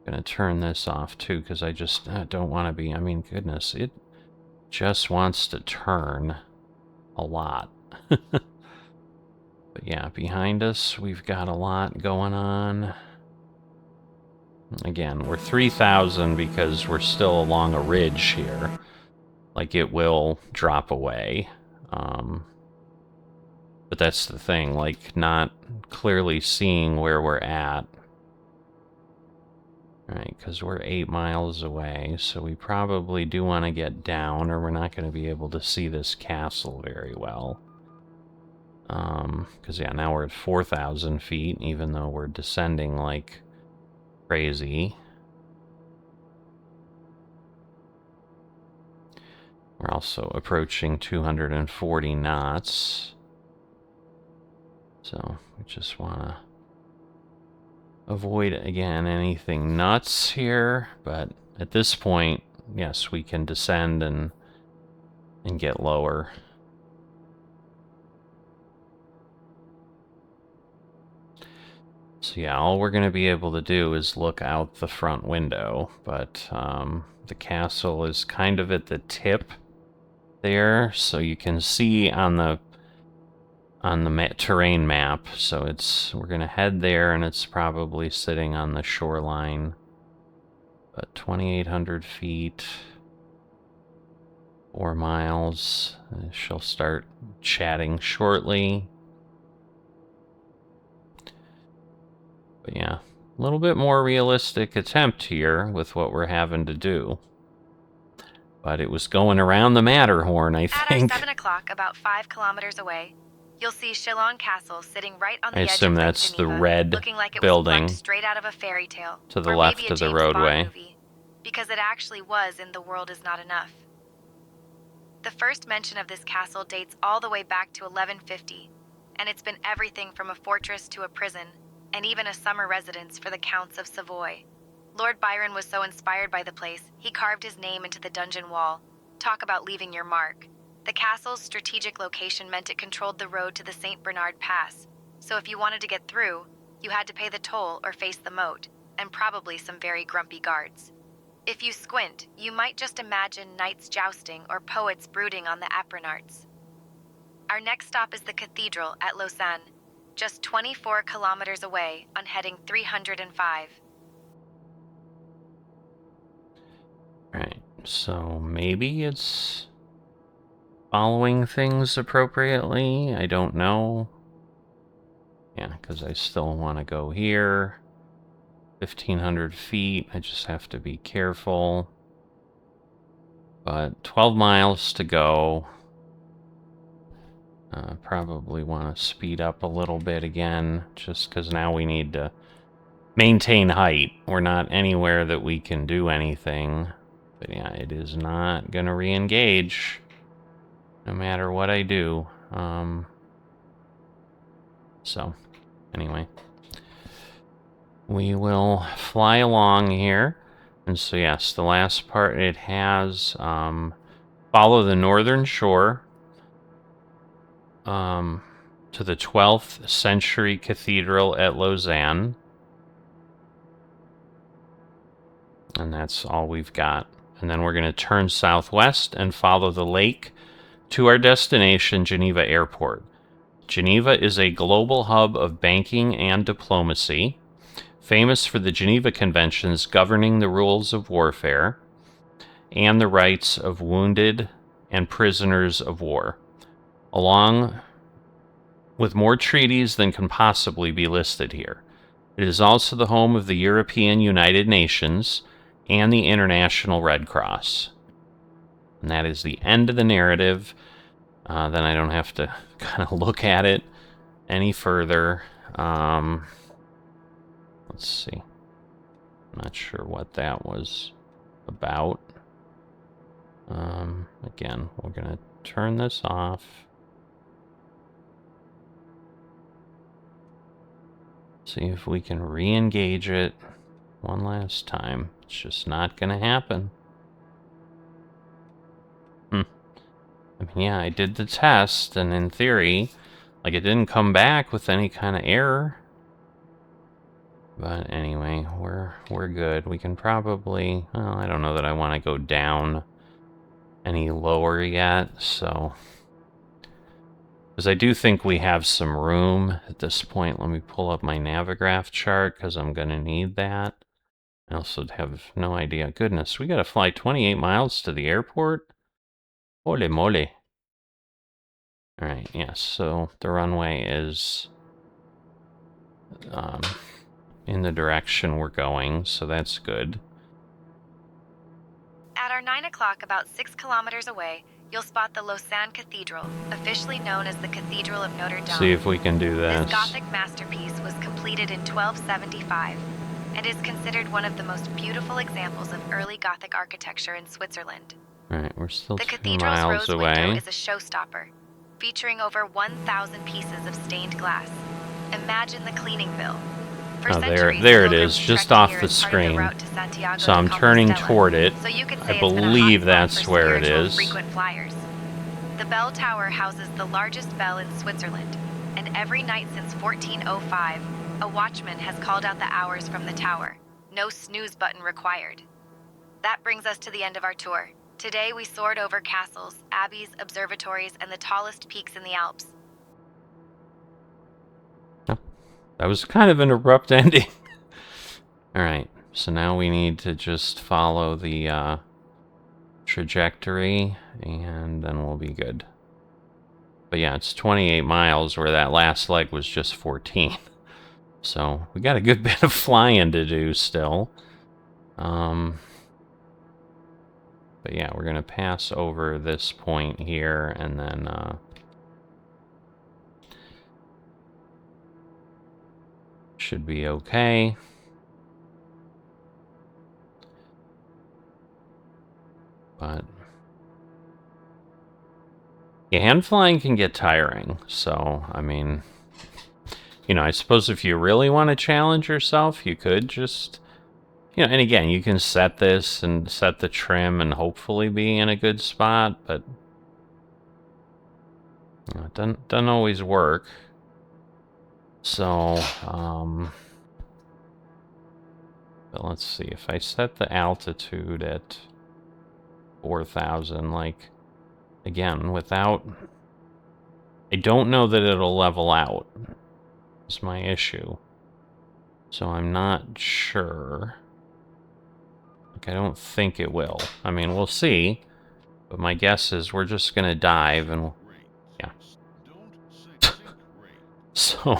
Speaker 1: going to turn this off too, because I just don't want to be, I mean, goodness, it just wants to turn a lot. But yeah, behind us, we've got a lot going on. Again, we're 3,000 because we're still along a ridge here. Like, it will drop away. But that's the thing, like, not clearly seeing where we're at. Right, because we're 8 miles away, so we probably do want to get down, or we're not going to be able to see this castle very well. Because, yeah, now we're at 4,000 feet, even though we're descending like crazy. We're also approaching 240 knots. So, we just want to avoid, again, anything nuts here. But at this point, yes, we can descend and get lower. So yeah, all we're going to be able to do is look out the front window, but the castle is kind of at the tip there, so you can see on the terrain map. So we're going to head there, and it's probably sitting on the shoreline. But 2,800 feet, 4 miles. She'll start chatting shortly. But yeah, a little bit more realistic attempt here with what we're having to do. But it was going around the Matterhorn, I think.
Speaker 3: At our 7 o'clock, about 5 kilometers away, you'll see Chillon Castle sitting right on the edge
Speaker 1: assume
Speaker 3: of Lake
Speaker 1: that's
Speaker 3: Geneva,
Speaker 1: the red
Speaker 3: looking like it
Speaker 1: building
Speaker 3: was plucked straight out of a fairy tale,
Speaker 1: to the
Speaker 3: or
Speaker 1: left
Speaker 3: maybe a
Speaker 1: of the
Speaker 3: James Bond
Speaker 1: roadway.
Speaker 3: movie, because it actually was in The World Is Not Enough. The first mention of this castle dates all the way back to 1150, and it's been everything from a fortress to a prison, and even a summer residence for the Counts of Savoy. Lord Byron was so inspired by the place, he carved his name into the dungeon wall. Talk about leaving your mark. The castle's strategic location meant it controlled the road to the St. Bernard Pass, so if you wanted to get through, you had to pay the toll or face the moat, and probably some very grumpy guards. If you squint, you might just imagine knights jousting or poets brooding on the Apennines. Our next stop is the Cathedral at Lausanne, just 24 kilometers away on heading 305.
Speaker 1: Right, so maybe it's following things appropriately. I don't know. Yeah, because I still want to go here. 1,500 feet. I just have to be careful. But 12 miles to go. Probably want to speed up a little bit again, just because now we need to maintain height. We're not anywhere that we can do anything. But yeah, it is not going to re-engage, no matter what I do. So, anyway. We will fly along here. And so, yes, the last part, it has follow the northern shore to the 12th century cathedral at Lausanne. And that's all we've got. And then we're going to turn southwest and follow the lake to our destination, Geneva Airport. Geneva is a global hub of banking and diplomacy, famous for the Geneva Conventions governing the rules of warfare and the rights of wounded and prisoners of war, along with more treaties than can possibly be listed here. It is also the home of the European United Nations and the International Red Cross. And that is the end of the narrative. Then I don't have to kind of look at it any further. Let's see. I'm not sure what that was about. Again, we're going to turn this off. See if we can re-engage it one last time. It's just not going to happen. I mean, yeah, I did the test, and in theory, like, it didn't come back with any kind of error. But anyway, we're good. We can probably... Well, I don't know that I want to go down any lower yet, so... Because I do think we have some room at this point. Let me pull up my Navigraph chart, because I'm going to need that. I also have no idea. Goodness, we got to fly 28 miles to the airport? Holy moly. Alright, yes, so the runway is in the direction we're going, so that's good.
Speaker 3: At our 9 o'clock, about 6 kilometers away, you'll spot the Lausanne Cathedral, officially known as the Cathedral of Notre Dame.
Speaker 1: See if we can do this.
Speaker 3: This Gothic masterpiece was completed in 1275 and is considered one of the most beautiful examples of early Gothic architecture in Switzerland.
Speaker 1: Alright, we're still
Speaker 3: The
Speaker 1: 2
Speaker 3: cathedral's
Speaker 1: miles
Speaker 3: rose window
Speaker 1: away.
Speaker 3: is a showstopper, featuring over 1,000 pieces of stained glass. Imagine the cleaning bill. For
Speaker 1: Oh,
Speaker 3: centuries,
Speaker 1: there it
Speaker 3: pilgrims
Speaker 1: is, just
Speaker 3: trekked
Speaker 1: off
Speaker 3: here
Speaker 1: the
Speaker 3: as part of
Speaker 1: screen.
Speaker 3: route to Santiago
Speaker 1: So
Speaker 3: de
Speaker 1: I'm turning
Speaker 3: Compostela.
Speaker 1: toward it.
Speaker 3: So you could
Speaker 1: I
Speaker 3: say it's been a
Speaker 1: believe
Speaker 3: hotspot
Speaker 1: that's
Speaker 3: for
Speaker 1: where it
Speaker 3: spiritual
Speaker 1: is.
Speaker 3: frequent flyers. The bell tower houses the largest bell in Switzerland, and every night since 1405, a watchman has called out the hours from the tower. No snooze button required. That brings us to the end of our tour. Today we soared over castles, abbeys, observatories, and the tallest peaks in the Alps.
Speaker 1: That was kind of an abrupt ending. Alright, so now we need to just follow the trajectory, and then we'll be good. But yeah, it's 28 miles, where that last leg was just 14. So we got a good bit of flying to do still. But yeah, we're going to pass over this point here, and then... should be okay. But yeah, hand flying can get tiring. So, I mean, you know, I suppose if you really want to challenge yourself, you could just, you know, and again, you can set this and set the trim and hopefully be in a good spot, but you know, it doesn't always work. So, but let's see, if I set the altitude at 4,000, like, again, without... I don't know that it'll level out, is my issue. So I'm not sure. Like, I don't think it will. I mean, we'll see. But my guess is we're just gonna dive and... yeah. So...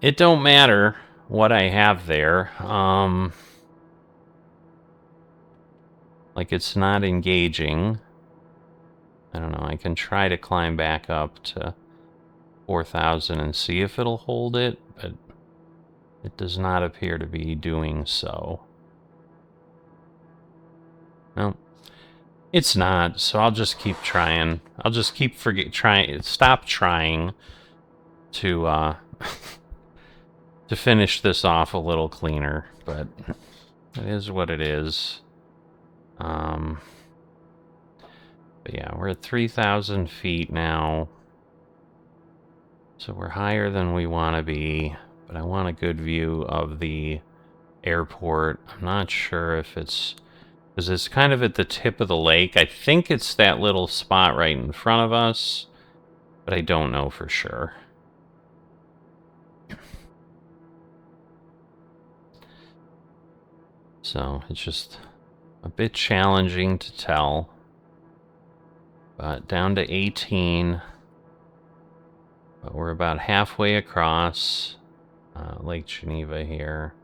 Speaker 1: it don't matter what I have there. Like, it's not engaging. I don't know, I can try to climb back up to 4,000 and see if it'll hold it, but it does not appear to be doing so. No, it's not, so I'll just keep trying. I'll just keep stop trying to to finish this off a little cleaner, but it is what it is. But yeah, we're at 3,000 feet now. So we're higher than we want to be, but I want a good view of the airport. I'm not sure if it's... because it's kind of at the tip of the lake. I think it's that little spot right in front of us, but I don't know for sure. So it's just a bit challenging to tell. But down to 18. But we're about halfway across Lake Geneva here.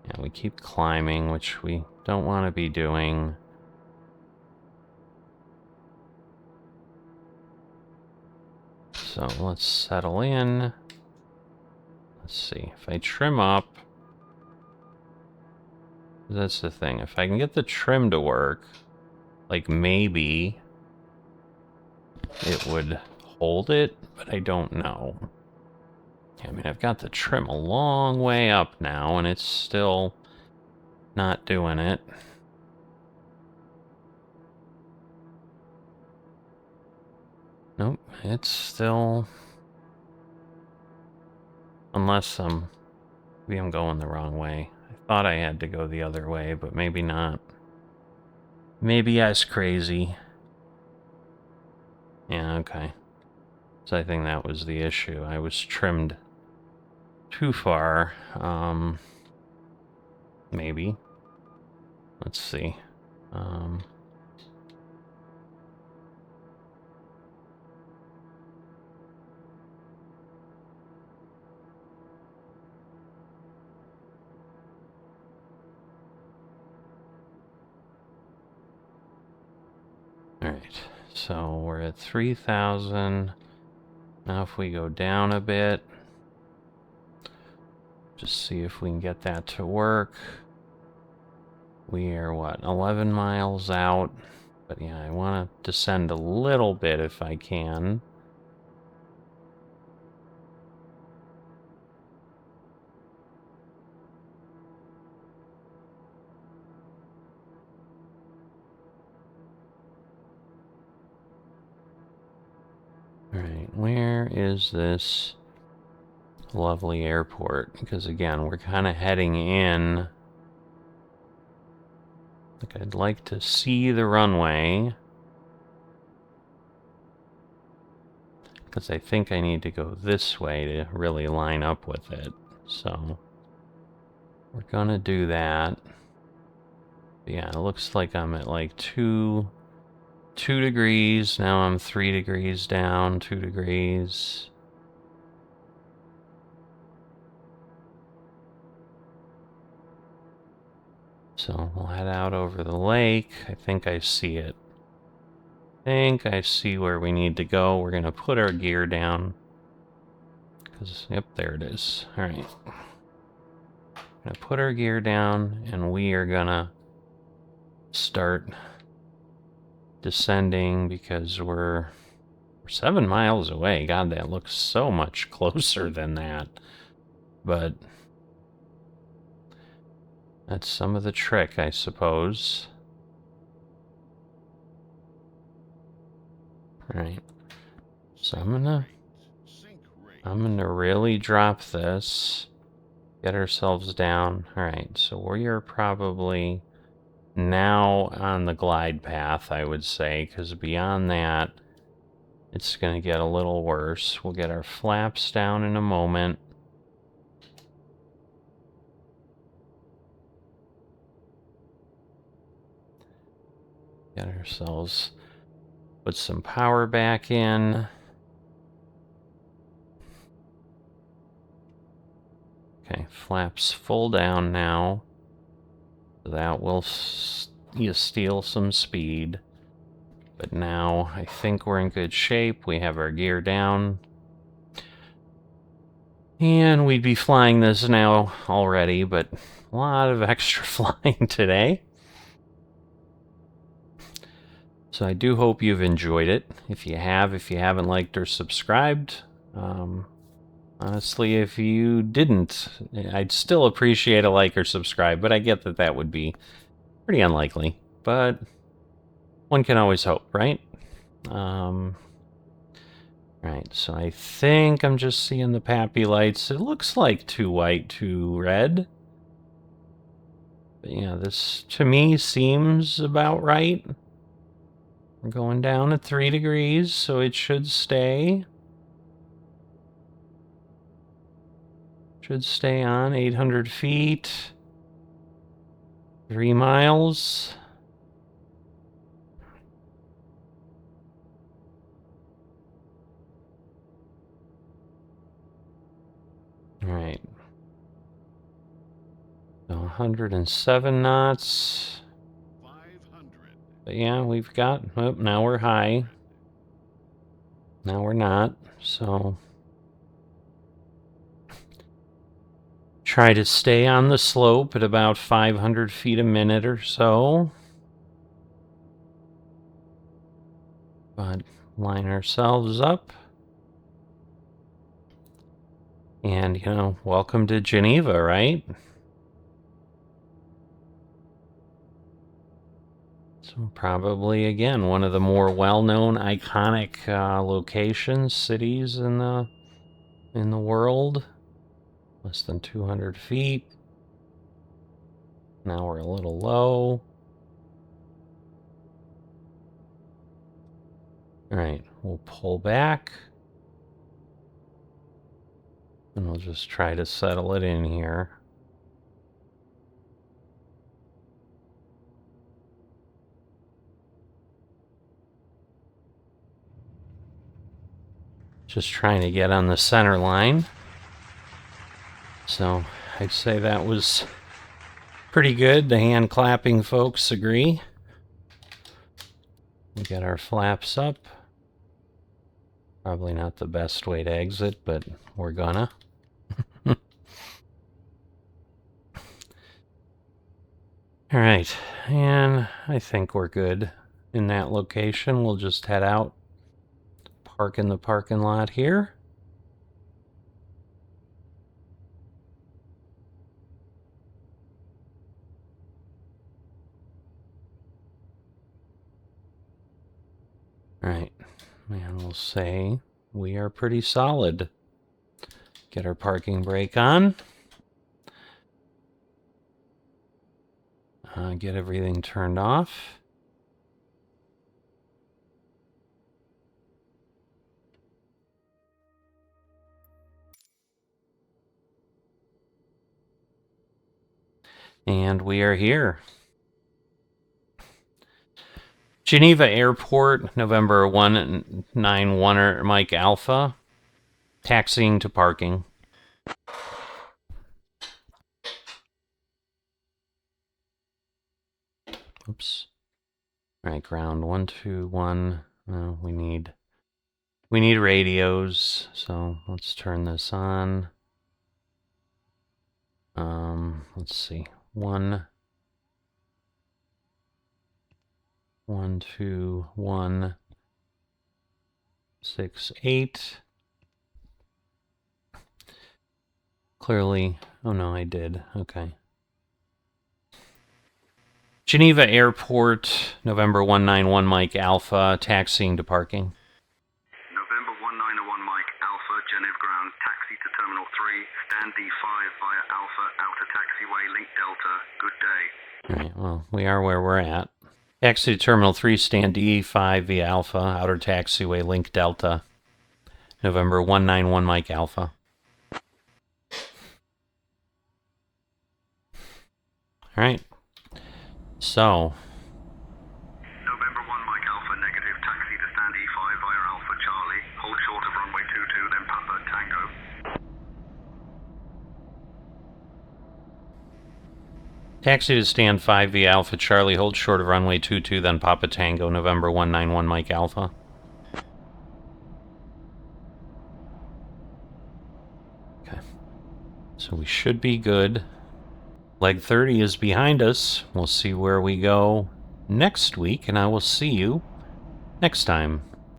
Speaker 1: And we keep climbing, which we don't want to be doing. So let's settle in. Let's see. If I trim up... that's the thing. If I can get the trim to work, like maybe it would hold it, but I don't know. I mean, I've got the trim a long way up now, and it's still not doing it. Nope, it's still... unless maybe I'm going the wrong way. I thought I had to go the other way, but maybe not. Maybe I was crazy. Yeah, okay. So I think that was the issue. I was trimmed too far. Maybe. Let's see. Alright, so we're at 3,000. Now if we go down a bit, just see if we can get that to work. We are, what, 11 miles out? But yeah, I want to descend a little bit if I can. Alright, where is this lovely airport? Because again, we're kind of heading in. Like, I'd like to see the runway. Because I think I need to go this way to really line up with it. So, we're gonna do that. Yeah, it looks like I'm at like 2 degrees. Now I'm 3 degrees down, 2 degrees. So we'll head out over the lake. I think I see it. I think I see where we need to go. We're going to put our gear down. Because, yep, there it is. Alright. Going to put our gear down, and we are going to start descending because we're 7 miles away. God, that looks so much closer than that. But that's some of the trick, I suppose. Alright. So I'm gonna really drop this. Get ourselves down. Alright, so we are probably now on the glide path, I would say, because beyond that, it's gonna get a little worse. We'll get our flaps down in a moment. Get ourselves, put some power back in. Okay, flaps full down now. So that will steal some speed. But now I think we're in good shape. We have our gear down. And we'd be flying this now already, but a lot of extra flying today. So I do hope you've enjoyed it. If you haven't liked or subscribed, honestly, if you didn't, I'd still appreciate a like or subscribe, but I get that that would be pretty unlikely. But one can always hope, right? Right, so I think I'm just seeing the pappy lights. It looks like 2 white, 2 red. But yeah, this to me seems about right. We're going down at 3 degrees, so it should stay. Should stay on 800 feet. 3 miles. All right. So 107 knots. 500. But yeah, we've got, oh, now we're high. Now we're not, so try to stay on the slope at about 500 feet a minute or so. But line ourselves up. And, you know, welcome to Geneva, right? So probably, again, one of the more well-known, iconic locations, cities in the world. Less than 200 feet. Now we're a little low. All right, we'll pull back. And we'll just try to settle it in here. Just trying to get on the center line. So I'd say that was pretty good. The hand clapping folks agree. We got our flaps up. Probably not the best way to exit, but we're gonna. All right, and I think we're good in that location. We'll just head out, park in the parking lot here. All right, and we'll say we are pretty solid. Get our parking brake on. Get everything turned off. And we are here. Geneva Airport, November 191 Mike Alpha. Taxiing to parking. Oops. All right, ground 121. We need radios, so let's turn this on. Let's see. 1, 2, 1, 6, 8. Clearly, oh no, I did. Okay. Geneva Airport, November 191 Mike Alpha, taxiing to parking.
Speaker 2: November 191 Mike Alpha, Geneva ground, taxi to Terminal 3, stand D5 via Alpha, outer taxiway, link Delta, good day.
Speaker 1: Alright, well, we are where we're at. Taxi to Terminal 3, stand D5 via Alpha, outer taxiway, link Delta. November 191 Mike Alpha. Alright. So.
Speaker 2: November 1 Mike Alpha, negative, taxi to stand E5 via Alpha Charlie, hold short of runway 22, then Papa Tango.
Speaker 1: Taxi to stand 5 via Alpha Charlie, hold short of runway 22, then Papa Tango, November 191 Mike Alpha. Okay. So we should be good. Leg 30 is behind us. We'll see where we go next week, and I will see you next time.